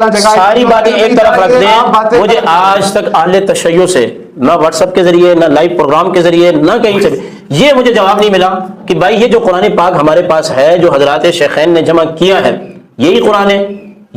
ساری باتیں ایک طرف رکھ دیں. مجھے آج تک اہل تشیع سے نہ واٹس ایپ کے ذریعے نہ لائیو پروگرام کے ذریعے نہ کہیں سے یہ مجھے جواب نہیں ملا کہ بھائی یہ جو قرآن پاک ہمارے پاس ہے جو حضرات شیخین نے جمع کیا ہے یہی قرآن ہے.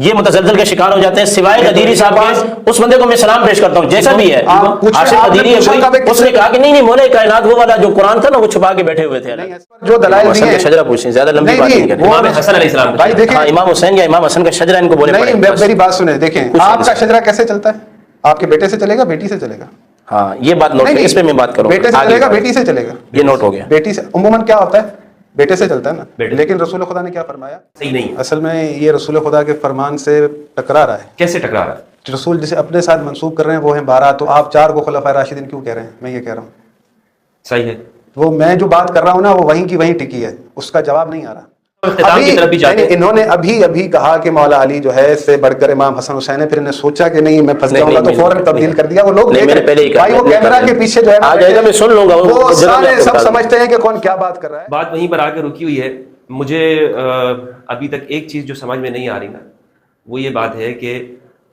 یہ متزلزل کے شکار ہو جاتے ہیں سوائے قدیری صاحب کے. اس بندے کو میں سلام پیش کرتا ہوں جیسا بھی ہے عاشق قدیری ہے کوئی, اس نے کہا کہ نہیں مولا کائنات وہ والا جو قرآن تھا نا وہ چھپا کے بیٹھے ہوئے تھے. جو دلائل حسن کا شجرہ پوچھیں زیادہ لمبی بات نہیں کریں. امام حسن علیہ السلام کا امام حسین یا امام حسن کا شجرہ ان کو بولے پڑے. میری بات سنیں, دیکھیں آپ کا شجرہ کیسے چلتا ہے؟ آپ کے بیٹے سے چلے گا بیٹی سے چلے گا؟ ہاں یہ بات نوٹ کریں, اس پہ میں بات کروں. بیٹے سے چلے گا بیٹی سے چلے گا؟ یہ نوٹ ہو گیا. بیٹی سے عموماً کیا ہوتا ہے بیٹے سے چلتا ہے نا, لیکن رسول خدا نے کیا فرمایا؟ صحیح نہیں. اصل میں یہ رسول خدا کے فرمان سے ٹکرا رہا ہے. کیسے ٹکرا رہا ہے؟ رسول جسے اپنے ساتھ منسوب کر رہے ہیں وہ ہیں 12, تو آپ 4 کو خلفائے راشدین کیوں کہہ رہے ہیں؟ میں یہ کہہ رہا ہوں صحیح ہے. وہ میں جو بات کر رہا ہوں نا وہ وہیں کی وہیں ٹکی ہے, اس کا جواب نہیں آ رہا. انہوں نے ابھی کہا کہ مولا علی جو ہے سے بڑھ کر امام حسن حسین ہے, پھر انہیں سوچا کہ نہیں میں پھنس جاؤں گا تو فوراً تبدیل کر دیا. وہ لوگ بھائی وہ کیمرہ کے پیچھے جو ہے آ جائے گا میں سن لوں گا, وہ سارے سب سمجھتے ہیں کہ کون کیا بات کر رہا ہے. بات وہیں پر آ کے رکی ہوئی ہے. مجھے ابھی تک ایک چیز جو سمجھ میں نہیں آ رہی نا وہ یہ بات ہے کہ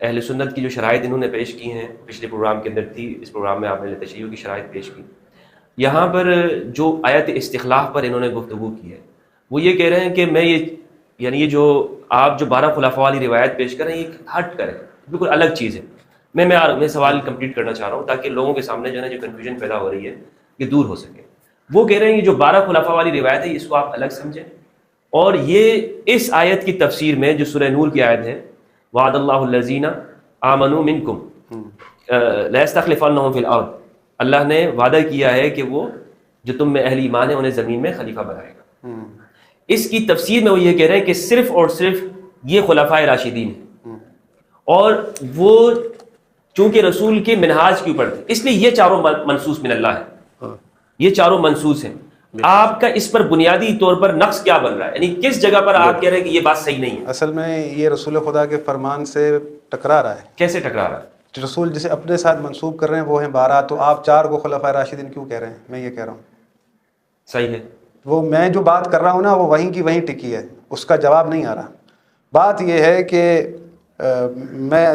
اہل سنت کی جو شرائط انہوں نے پیش کی ہیں پچھلے پروگرام کے اندر تھی, اس پروگرام میں آپ نے تشیع کی شرائط پیش کی. یہاں پر جو آیت استخلاف پر انہوں نے گفتگو کی ہے وہ یہ کہہ رہے ہیں کہ میں یہ جو آپ جو 12 خلفاء والی روایت پیش کر رہے ہیں یہ ہٹ کریں, بالکل الگ چیز ہے. میں سوال کمپلیٹ کرنا چاہ رہا ہوں تاکہ لوگوں کے سامنے جو ہے جو کنفیوژن پیدا ہو رہی ہے یہ دور ہو سکے. وہ کہہ رہے ہیں یہ جو 12 خلفاء والی روایت ہے اس کو آپ الگ سمجھیں, اور یہ اس آیت کی تفسیر میں جو سورہ نور کی آیت ہے وعد اللہ الذین آمنوا منکم لیستخلفنہم فی الارض, اللہ نے وعدہ کیا ہے کہ وہ جو تم میں اہل ایمان ہیں انہیں زمین میں خلیفہ بنائے گا. اس کی تفسیر میں وہ یہ کہہ رہے ہیں کہ صرف اور صرف یہ خلفائے راشدین ہیں, اور وہ چونکہ رسول کے منہاج کے اوپر تھے اس لیے یہ چاروں منصوص من اللہ ہے, یہ چاروں منصوص ہیں. آپ کا اس پر بنیادی طور پر نقص کیا بن رہا ہے, یعنی کس جگہ پر آپ کہہ رہے ہیں کہ یہ بات صحیح نہیں ہے؟ اصل میں یہ رسول خدا کے فرمان سے ٹکرا رہا ہے. کیسے ٹکرا رہا ہے؟ رسول جسے اپنے ساتھ منسوب کر رہے ہیں وہ ہیں 12, تو آپ 4 کو خلفائے راشدین کیوں کہہ رہے ہیں؟ میں یہ کہہ رہا ہوں صحیح ہے. وہ میں جو بات کر رہا ہوں نا وہ وہیں کی وہیں ٹکی ہے, اس کا جواب نہیں آ رہا. بات یہ ہے کہ میں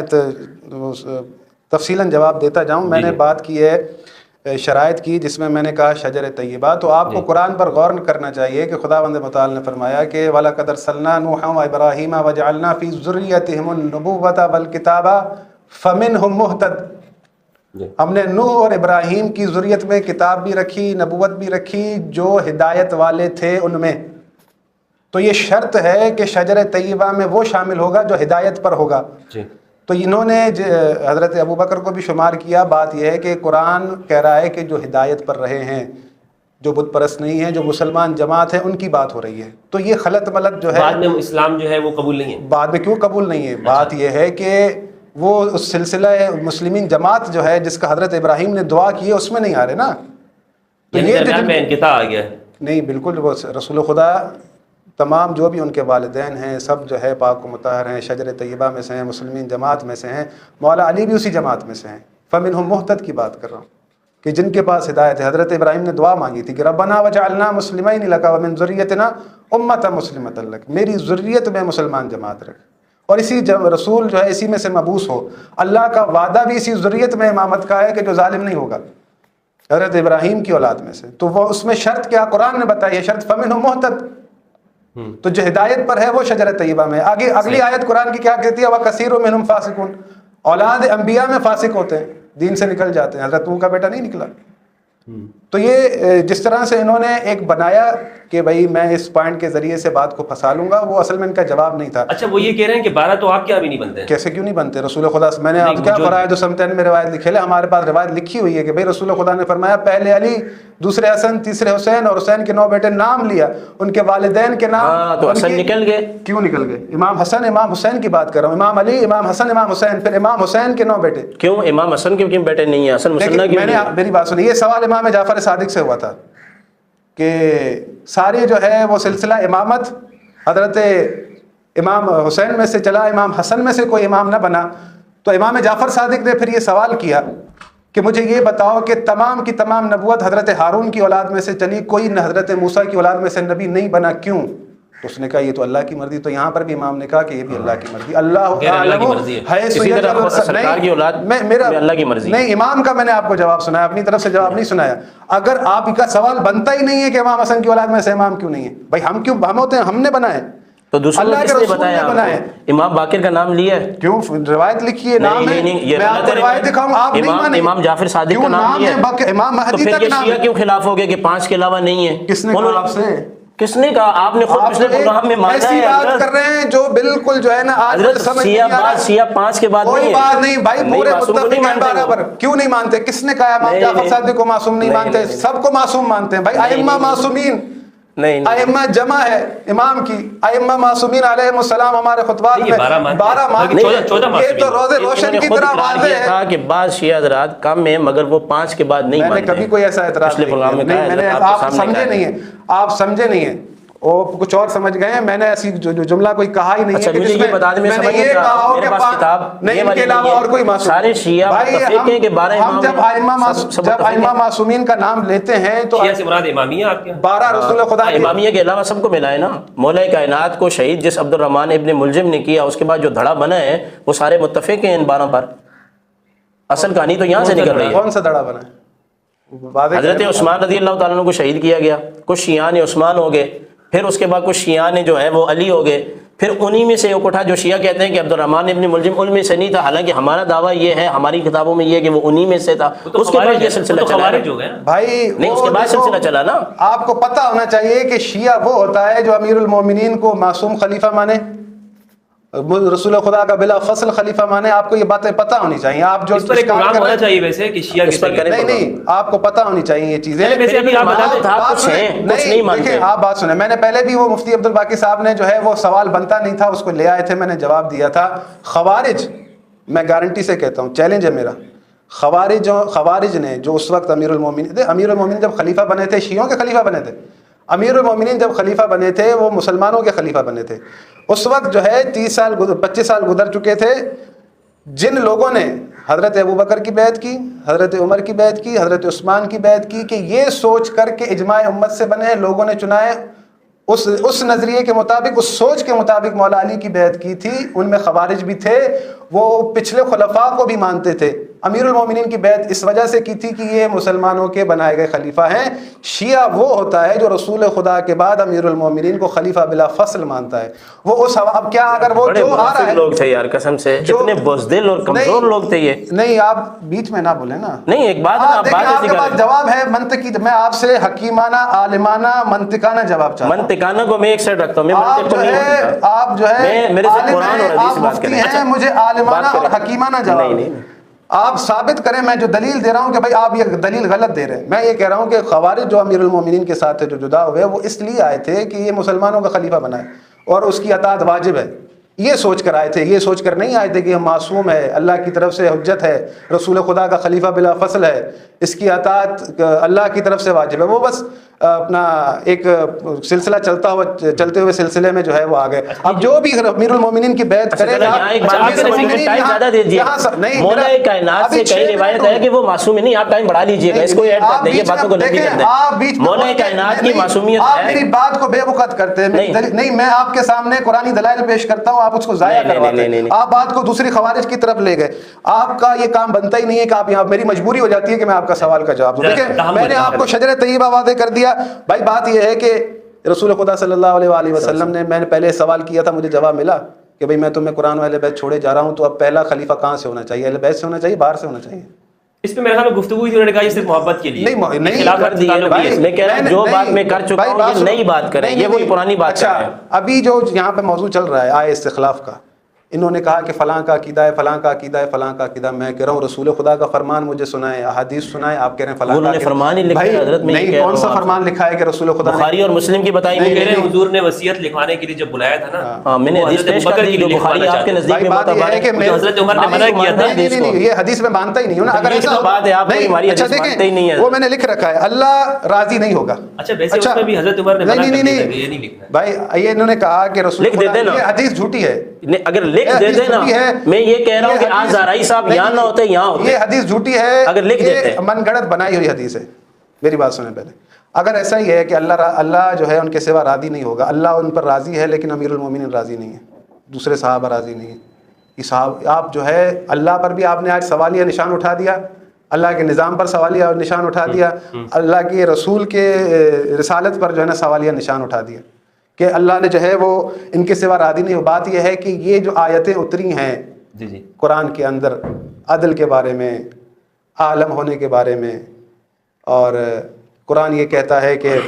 تفصیلاً جواب دیتا جاؤں. میں نے بات کی ہے شرائط کی جس میں نے کہا شجر طیبہ, تو آپ کو قرآن پر غور کرنا چاہیے کہ خداوند متعال نے فرمایا کہ وَلَقَدْ أَرْسَلْنَا نُوحًا وَإِبْرَاهِيمَ وَجَعَلْنَا فِي ذُرِّيَّتِهِمُ النُّبُوَّةَ وَالْكِتَابَ فَمِنْهُمْ مُهْتَدٍ. ہم نے نوح اور ابراہیم کی ذریت میں کتاب بھی رکھی, نبوت بھی رکھی, جو ہدایت والے تھے ان میں. تو یہ شرط ہے کہ شجر طیبہ میں وہ شامل ہوگا جو ہدایت پر ہوگا. تو انہوں نے حضرت ابوبکر کو بھی شمار کیا. بات یہ ہے کہ قرآن کہہ رہا ہے کہ جو ہدایت پر رہے ہیں, جو بت پرست نہیں ہیں, جو مسلمان جماعت ہے, ان کی بات ہو رہی ہے. تو یہ خلط ملط جو ہے بعد میں اسلام جو ہے وہ قبول نہیں ہے. بعد میں کیوں قبول نہیں ہے؟ بات یہ ہے کہ وہ اس سلسلہ مسلمین جماعت جو ہے جس کا حضرت ابراہیم نے دعا کی ہے اس میں نہیں آ رہے نا. تو یہ میں انقطاع آ گیا نہیں, بالکل وہ رسول خدا تمام جو بھی ان کے والدین ہیں سب جو ہے پاک و مطہر ہیں, شجر طیبہ میں سے ہیں, مسلمین جماعت میں سے ہیں. مولا علی بھی اسی جماعت میں سے ہیں. فمنہم مہتد کی بات کر رہا ہوں کہ جن کے پاس ہدایت ہے. حضرت ابراہیم نے دعا مانگی تھی کہ ربنا وجعلنا مسلمین لک ومن ذریتنا امۃ مسلمۃ لک, میری ذریت میں مسلمان جماعت رکھ. اور اسی رسول جو ہے اسی میں سے مبعوث ہو. اللہ کا وعدہ بھی اسی ذریت میں امامت کا ہے کہ جو ظالم نہیں ہوگا, حضرت ابراہیم کی اولاد میں سے. تو وہ اس میں شرط کیا قرآن نے بتائی ہے, شرط فمنہم مہتد, تو جو ہدایت پر ہے وہ شجر طیبہ میں. آگے اگلی آیت قرآن کی کیا کہتی ہے؟ وَكَثِيرٌ مِّنْهُمْ فَاسِقُونَ. اولاد انبیاء میں فاسق ہوتے ہیں, دین سے نکل جاتے ہیں. حضرت نوح کا بیٹا نہیں نکلا. تو یہ جس طرح سے انہوں نے ایک بنایا کہ بھائی میں اس پوائنٹ کے ذریعے سے بات کو پھنسا لوں گا, وہ اصل میں ان کا جواب نہیں تھا. اچھا وہ یہ کہہ رہے ہیں کہ 12 تو آپ کیا بھی نہیں بنتے؟ کیسے کیوں نہیں بنتے؟ رسول خدا سے میں نے آپ کیا پڑھا ہے جو سمتین میں روایت لکھی ہے, ہمارے پاس روایت لکھی ہوئی ہے کہ بھائی رسول خدا نے فرمایا پہلے علی, دوسرے حسن, تیسرے حسین, اور حسین کے 9 بیٹے نام لیا, ان کے والدین کے نام. تو حسن نکل گئے. کیوں نکل گئے؟ امام حسن امام حسین کی بات کر رہا ہوں. امام علی, امام حسن, امام حسین, پھر امام حسین کے 9 بیٹے. کیوں امام حسن کے کیوں بیٹے نہیں ہیں؟ حسن مسنہ کی. میں نے میری بات سنی, یہ سوال امام جعفر صادق سے ہوا تھا کہ سارے جو ہے وہ سلسلہ امامت حضرت امام حسین میں سے چلا, امام حسن میں سے کوئی امام نہ بنا. تو امام جعفر صادق نے پھر یہ سوال کیا کہ مجھے یہ بتاؤ کہ تمام کی تمام نبوت حضرت ہارون کی اولاد میں سے چلی, کوئی حضرت موسیٰ کی اولاد میں سے نبی نہیں بنا, کیوں؟ تو اس نے کہا یہ تو اللہ کی مرضی. تو یہاں پر بھی امام نے کہا کہ یہ بھی اللہ کی مرضی. اللہ کی مرضی ہے. اسی طرح سرکار کی اولاد میرا اللہ کی مرضی. نہیں، امام کا میں نے آپ کو جواب سنایا، اپنی طرف سے جواب نہیں سنایا. اگر آپ کا سوال بنتا ہی نہیں ہے کہ امام حسن کی اولاد میں سے امام کیوں نہیں ہے، بھائی ہم ہوتے ہیں، ہم نے بنائے تو دوسروں اللہ نے کے کس نے رسول بتایا نے بنائے. امام باقر کا نام لیا ہے؟ کیوں روایت لکھی ہے، نام ہے. میں آپ کو روایت دکھاؤں، آپ نہیں مانیں. امام جعفر صادق کا نام لیا ہے. امام تو مہدی پھر تک یہ نام شیعہ ہے. کیوں خلاف ہو گئے کہ 5 کے علاوہ نہیں ہے؟ کس نے کہا آپ سے؟ کس نے کہا؟ آپ نے خود پچھلے پروگرام میں مانا ایسی ہے. بات کر رہے ہیں جو بالکل جو ہے نا آج حضرت شیعہ 5 کے بعد نہیں ہے. کوئی بات نہیں بھائی، پورے متفق ہیں برابر. کیوں نہیں مانتے؟ کس نے کہا امام جعفر صادق کو معصوم نہیں مانتے؟ سب کو معصوم مانتے ہیں بھائی. ائمہ معصومین نہیں، ائمہ جمع ہے امام کی. ائمہ معصومین علیہم السلام ہمارے خطبات میں 12 مانتے ہیں. یہ تو روزے روشن کی طرح واضح ہے. تھا کہ بعض شیعہ حضرات کم ہیں مگر وہ 5 کے بعد نہیں مانتے. میں نے کبھی کوئی ایسا اعتراض پچھلے پروگرام میں کہا ہے. آپ سمجھے نہیں ہیں، آپ سمجھے نہیں ہیں، وہ کچھ اور سمجھ گئے ہیں. میں نے ایسی جملہ کوئی کہا ہی نہیں ہے. مجھے یہ بتا دیں، میں سمجھ نہیں رہا، میرے پاس کتاب نہیں، ان کے علاوہ اور کوئی معصوم. سارے شیعہ متفق ہیں کہ 12 امام. جب ائمہ معصومین کا نام لیتے ہیں تو شیعہ سے مراد امامیہ آپ کے 12 رسول خدا امامیہ کے علاوہ سب کو ملا ہے نا. مولا کائنات کو شہید جس عبد الرحمن ابن ملجم نے کیا، اس کے بعد جو دھڑا بنا ہے وہ سارے متفق ہیں ان 12 پر. اصل کہانی تو یہاں سے نکل رہی ہے. کون سا دھڑا بنا ہے؟ حضرت عثمان رضی اللہ تعالیٰ عنہ کو شہید کیا گیا. کچھ شیعہ نے عثمان ہو گئے، پھر اس کے بعد کچھ شیعہ نے جو ہے وہ علی ہو گئے. پھر انہی میں سے ایک اٹھا جو شیعہ کہتے ہیں کہ عبد الرحمن ابن ملجم ان میں سے نہیں تھا، حالانکہ ہمارا دعویٰ یہ ہے، ہماری کتابوں میں یہ ہے کہ وہ انہی میں سے تھا. اس کے بعد یہ سلسلہ چلا بھائی. نہیں، اس کے بعد سلسلہ چلا نا. آپ کو پتہ ہونا چاہیے کہ شیعہ وہ ہوتا ہے جو امیر المومنین کو معصوم خلیفہ مانے، رسول خدا کا بلا فصل خلیفہ مانے. آپ کو یہ باتیں پتہ ہونی چاہیے. آپ جو ہونا چاہیے ویسے کہ شیعہ کس پر کریں. نہیں، آپ کو پتہ ہونی چاہیے یہ چیزیں. دیکھیں آپ بات سنیں، میں نے پہلے بھی وہ مفتی عبد الباقی صاحب نے جو ہے وہ سوال بنتا نہیں تھا، اس کو لے آئے تھے، میں نے جواب دیا تھا. خوارج، میں گارنٹی سے کہتا ہوں، چیلنج ہے میرا، خوارج نے جو اس وقت امیر المومنین جب خلیفہ بنے تھے، شیعوں کے خلیفہ بنے تھے. امیر المومنین جب خلیفہ بنے تھے وہ مسلمانوں کے خلیفہ بنے تھے. اس وقت جو ہے 25 سال گزر چکے تھے. جن لوگوں نے حضرت ابوبکر کی بیعت کی، حضرت عمر کی بیعت کی، حضرت عثمان کی بیعت کی کہ یہ سوچ کر کے اجماع امت سے بنے، لوگوں نے چنائے اس نظریے کے مطابق، اس سوچ کے مطابق مولا علی کی بیعت کی تھی. ان میں خوارج بھی تھے، وہ پچھلے خلفاء کو بھی مانتے تھے. امیر المومنین کی بیعت اس وجہ سے کی تھی کہ یہ مسلمانوں کے بنائے گئے خلیفہ ہیں. شیعہ وہ ہوتا ہے جو رسول خدا کے بعد امیر المومنین کو خلیفہ بلا فصل مانتا ہے. وہ اس اب کیا اگر وہ جو آ رہا ہے، لوگ تھے یار قسم سے، اتنے بزدل اور کمزور لوگ تھے یہ. نہیں، آپ بیچ میں نہ بولیں نا. نہیں، ایک بات آپ کے پاس جواب ہے منطقی. میں آپ سے حکیمانہ، عالمانہ، منطقانہ جواب چاہتا ہوں. منطقانہ کو میں ایک سائڈ رکھتا ہوں. آپ جو ہے میرے سے قرآن اور حدیث بات کریں. مجھے عالمانہ اور حکیمانہ جواب آپ ثابت کریں. میں جو دلیل دے رہا ہوں کہ بھائی آپ یہ دلیل غلط دے رہے ہیں. میں یہ کہہ رہا ہوں کہ خوارج جو امیر المومنین کے ساتھ جو جدا ہوئے وہ اس لیے آئے تھے کہ یہ مسلمانوں کا خلیفہ بنائے اور اس کی اطاعت واجب ہے. یہ سوچ کر آئے تھے، یہ سوچ کر نہیں آئے تھے کہ یہ معصوم ہے، اللہ کی طرف سے حجت ہے، رسول خدا کا خلیفہ بلا فصل ہے، اس کی اطاعت اللہ کی طرف سے واجب ہے. وہ بس اپنا ایک سلسلہ چلتے ہوئے سلسلے میں جو ہے وہ آ گئے. اب جو بھی امیر المومنین کی بیعت کرے گا، مولا کائنات سے کئی روایت ہے کہ وہ معصوم نہیں. آپ ٹائم بڑھا لیجیے گا، اس کو ایڈ کر دیں، باتوں کو لمبی کر دیں. مولا کائنات کی معصومیت ہے. آپ میری بات کو بے وقت کرتے ہیں. نہیں، میں آپ کے سامنے قرآنی دلائل پیش کرتا ہوں، آپ اس کو ضائع کرواتے ہیں. آپ بات کو دوسری خوارج کی طرف لے گئے. آپ کا یہ کام بنتا ہی نہیں ہے کہ آپ یہاں، میری مجبوری ہو جاتی ہے کہ میں آپ کا سوال کا جواب دوں. دیکھیں، میں نے آپ کو شجر طیبہ واضح کر دیا. بھائی بات یہ ہے کہ رسول خدا صلی اللہ علیہ وآلہ وسلم نے، میں نے پہلے سوال کیا تھا، مجھے جواب ملا کہ بھئی میں تمہیں قرآن و اہل بیت چھوڑے جا رہا ہوں، تو اب پہلا خلیفہ کہاں سے ہونا چاہیے؟ اہل بیت سے ہونا چاہیے، باہر سے ہونا چاہیے؟ اس پہ میرے خیال میں گفتگو ہوئی، انہوں نے کہا یہ صرف محبت کے لیے نہیں کر دی. میں کہہ رہا ہوں جو بات میں کر چکا ہوں یہ نئی بات کریں، یہ وہی پرانی بات ہے. ابھی جو یہاں پہ موضوع چل رہا ہے آئے استخلاف کا، انہوں نے کہا کہ فلاں کا عقیدہ ہے، فلاں کا عقیدہ ہے، فلاں کا عقیدہ. میں کہہ رہا ہوں رسول خدا کا فرمان مجھے سنائیں، احادیث سنائیں. آپ کہہ رہے ہیں فلاں کا فرمان ہی لکھا ہے حضرت. نہیں، کون سا فرمان لکھا ہے کہ رسول خدا نے؟ بخاری اور مسلم کی بتائی. کہہ رہے ہیں حضور نے وصیت لکھوانے کے لیے جب بلایا تھا نا، ہاں میں نے حدیث پیش کر دی جو بخاری آپ کے نزدیک میں معتبر ہے کہ حضرت عمر نے منع کیا تھا. نہیں، یہ حدیث میں مانتا ہی نہیں ہوں نا. اگر ایسا بات ہے، آپ ہماری حدیث مانتے ہی نہیں ہے. وہ میں نے لکھ رکھا ہے، اللہ راضی نہیں ہوگا. اچھا، ویسے اس میں بھی حضرت عمر نے منع کر دیا کہ یہ نہیں لکھنا. بھائی یہ انہوں نے کہا کہ رسول خدا، یہ حدیث جھوٹی ہے. اگر لکھ دیتے نا، میں یہ کہہ رہا ہوں کہ آج زہرائی صاحب یہاں نہ ہوتے، یہاں ہوتے. یہ حدیث جھوٹی ہے، اگر لکھ دیتے. من گڑت بنائی ہوئی حدیث ہے. میری بات سنیں پہلے. اگر ایسا ہی ہے کہ اللہ جو ہے ان کے سوا راضی نہیں ہوگا، اللہ ان پر راضی ہے لیکن امیر المومنین راضی نہیں ہے، دوسرے صحابہ راضی نہیں ہیں، یہ آپ جو ہے اللہ پر بھی آپ نے آج سوالیہ نشان اٹھا دیا، اللہ کے نظام پر سوالیہ نشان اٹھا دیا، اللہ کے رسول کے رسالت پر جو ہے نا سوالیہ نشان اٹھا دیا کہ اللہ نے جو ہے وہ ان کے سوا راضی نہیں ہو۔ بات یہ ہے کہ یہ جو آیتیں اتری ہیں قرآن کے اندر عدل کے بارے میں، عالم ہونے کے بارے میں، اور قرآن یہ کہتا ہے کہ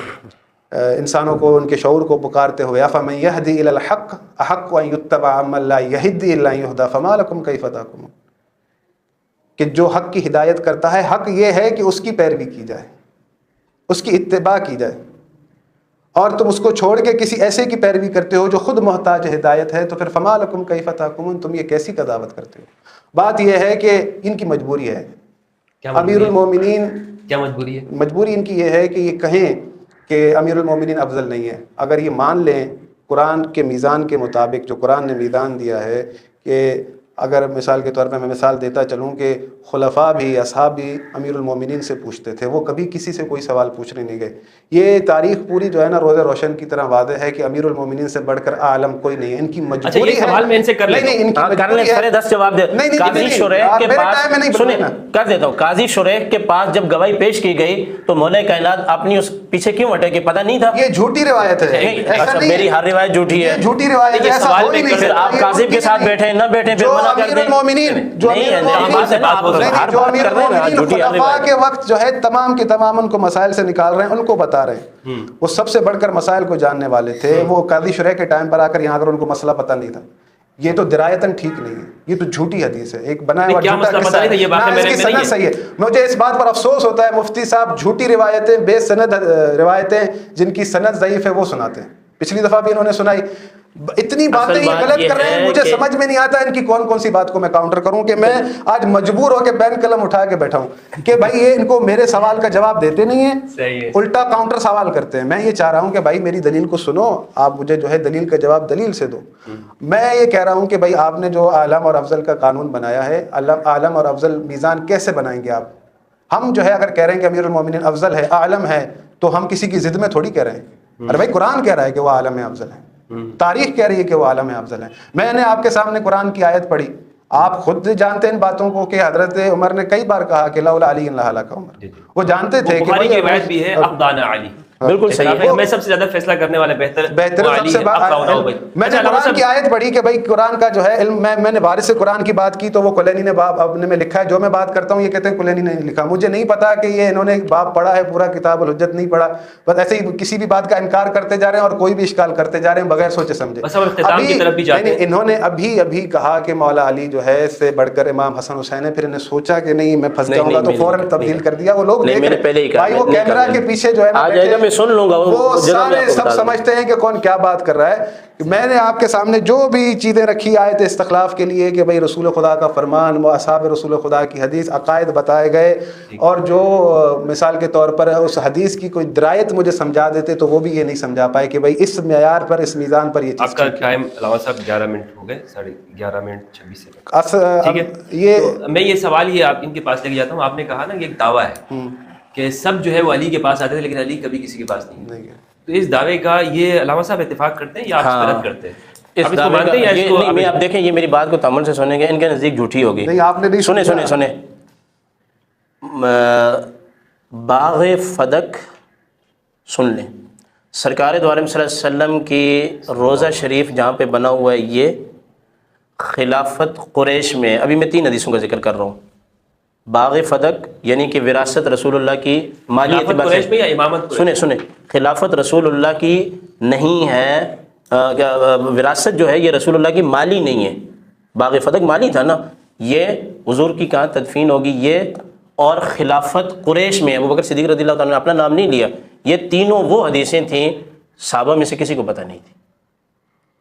انسانوں کو ان کے شعور کو پکارتے ہوئے افمن یہدی الی الحق احق ان یتبع امن لا یہدی الا ان یہدی فما لکم کیف تحکمون، کہ جو حق کی ہدایت کرتا ہے، حق یہ ہے کہ اس کی پیروی کی جائے، اس کی اتباع کی جائے، اور تم اس کو چھوڑ کے کسی ایسے کی پیروی کرتے ہو جو خود محتاج ہدایت ہے، تو پھر فما لکم کیف تحکمون، تم یہ کیسی قضاوت کرتے ہو۔ بات یہ ہے کہ ان کی مجبوری ہے، امیر المومنین کیا مجبوری ہے؟ مجبوری ان کی یہ ہے کہ یہ کہیں کہ امیر المومنین افضل نہیں ہے۔ اگر یہ مان لیں قرآن کے میزان کے مطابق، جو قرآن نے میزان دیا ہے، کہ اگر مثال کے طور پہ میں مثال دیتا چلوں کہ خلفاء بھی، اصحاب بھی امیر المومنین سے پوچھتے تھے، وہ کبھی کسی سے کوئی سوال پوچھنے نہیں گئے۔ یہ تاریخ پوری جو ہے نا روز روشن کی طرح واضح ہے کہ امیر المومنین سے بڑھ کر عالم کوئی نہیں ہے، ان کی مجبوری ہے۔ سوال میں ان سے کر لیتا ہوں، نہیں ان کی مجبوری ہے۔ 10 جواب دے۔ قاضی شریح کے پاس سنیں کر دیتا ہوں، قاضی شریح کے پاس جب گواہی پیش کی گئی تو مولا کائنات اپنی اس پیچھے کیوں ہٹے کہ پتہ نہیں تھا؟ یہ جھوٹی روایت ہے، میری ہر روایت جھوٹی ہے، جھوٹی روایت ہے، ایسا ہو ہی نہیں پھر آپ کاذب کے ساتھ بیٹھے نہ بیٹھے پھر منع کر دیں۔ خلفاء کے وقت جو ہے تمام کے تمام ان کو مسائل سے نکال رہے ہیں، ان کو بتا رہے ہیں، وہ سب سے بڑھ کر مسائل کو جاننے والے تھے۔ وہ قاضی شریح کے ٹائم پر آ کر یہاں اگر ان کو مسئلہ پتہ نہیں تھا، یہ تو درایتاً ٹھیک نہیں ہے، یہ تو جھوٹی حدیث ہے، ایک بنایا ہوا جھوٹا قصہ ہے۔ اس کی سند صحیح ہے، مجھے اس بات پر افسوس ہوتا ہے مفتی صاحب جھوٹی روایتیں، بے سند روایتیں جن کی سند ضعیف ہے وہ سناتے ہیں۔ پچھلی دفعہ بھی انہوں نے سنائی، اتنی باتیں یہ غلط کر رہے ہیں، مجھے سمجھ میں نہیں آتا ان کی کون کون سی بات کو میں کاؤنٹر کروں، کہ میں آج مجبور ہو کے پین قلم اٹھا کے بیٹھا ہوں کہ بھائی یہ ان کو میرے سوال کا جواب دیتے نہیں ہیں، الٹا کاؤنٹر سوال کرتے ہیں۔ میں یہ چاہ رہا ہوں کہ بھائی میری دلیل کو سنو، آپ مجھے جو ہے دلیل کا جواب دلیل سے دو۔ میں یہ کہہ رہا ہوں کہ بھائی آپ نے جو عالم اور افضل کا قانون بنایا ہے، عالم اور افضل میزان کیسے بنائیں گے آپ؟ ہم جو ہے اگر کہہ رہے ہیں کہ امیر المومنین افضل ہے، عالم ہے، تو ہم کسی کی ضد میں تھوڑی کہہ رہے ہیں۔ ارے بھائی قرآن کہہ رہا ہے کہ وہ عالم ہے، افضل ہے، تاریخ کہہ رہی ہے کہ وہ عالم افضل ہے۔ میں نے آپ کے سامنے قرآن کی آیت پڑھی، آپ خود جانتے ہیں ان باتوں کو کہ حضرت عمر نے کئی بار کہا کہ لولا علی لہلک عمر، وہ جانتے تھے کہ بخاری کی روایت بھی ہے افضل علی، بالکل صحیح ہے، میں سب سے زیادہ فیصلہ کرنے والا بہتر سب سے میں نے قرآن کی آیت پڑھی کہ بھائی قرآن کا جو ہے علم، میں نے وارث سے قرآن کی بات کی تو وہ کلینی نے باب اپنے میں لکھا ہے، جو میں بات کرتا ہوں یہ کہتے ہیں کلینی نے لکھا، مجھے نہیں پتا کہ یہ انہوں نے باب پڑھا ہے، پورا کتاب الحجت نہیں پڑھا، بس ایسے ہی کسی بھی بات کا انکار کرتے جا رہے ہیں اور کوئی بھی اشکال کرتے جا رہے ہیں بغیر سوچے سمجھے۔ انہوں نے ابھی کہا کہ مولا علی جو ہے اس سے بڑھ کر امام حسن حسین ہے، پھر انہیں سوچا کہ نہیں میں پھنس جاؤں گا تو فوراً تبدیل کر دیا۔ وہ لوگ بھائی وہ کیمرہ کے پیچھے جو ہے نا میں سن لوں گا، وہ سارے سب سمجھتے ہیں کہ کون کیا بات کر رہا ہے۔ میں نے آپ کے سامنے جو بھی چیزیں رکھی آیت استخلاف کے لیے کہ بھئی رسول خدا کا فرمان، وہ اصحاب رسول خدا کی حدیث، عقائد بتائے گئے، اور جو مثال کے طور پر اس حدیث کی کوئی درایت مجھے سمجھا دیتے تو وہ بھی یہ نہیں سمجھا پائے کہ بھئی اس معیار پر، اس میزان پر یہ چیز۔ آپ کا ٹائم علامہ صاحب 11 منٹ ہو گئے، 11:26 ٹھیک ہے۔ یہ میں یہ سوال یہ آپ ان کے پاس لے کے جاتا ہوں، آپ نے کہا نا کہ ایک دعویٰ ہے کہ سب جو ہے وہ علی کے پاس آتے تھے لیکن علی کبھی کسی کے پاس نہیں گئے، تو اس دعوے کا یہ علامہ صاحب اتفاق کرتے ہیں یا آپ اس پر رد کرتے ہیں؟ اس دعوے کا نہیں، آپ دیکھیں یہ میری بات کو تامل سے سنیں گے، ان کے نزدیک جھوٹی ہوگی۔ نہیں آپ نے نہیں سنیں باغ فدق سن لیں، سرکار دو عالم صلی اللہ علیہ وسلم کی روضہ شریف جہاں پہ بنا ہوا ہے، یہ خلافت قریش میں، ابھی میں 3 حدیثوں کا ذکر کر رہا ہوں۔ باغ فدق یعنی کہ وراثت رسول اللہ کی مالی اعتبار سے، یا امامت، سنیں خلافت رسول اللہ کی نہیں ہے، وراثت جو ہے یہ رسول اللہ کی مالی نہیں ہے۔ باغ فدق مالی تھا نا، یہ حضور کی کہاں تدفین ہوگی، یہ اور خلافت قریش میں ابوبکر صدیق رضی اللہ تعالیٰ نے اپنا نام نہیں لیا۔ یہ تینوں وہ حدیثیں تھیں صحابہ میں سے کسی کو پتہ نہیں تھی،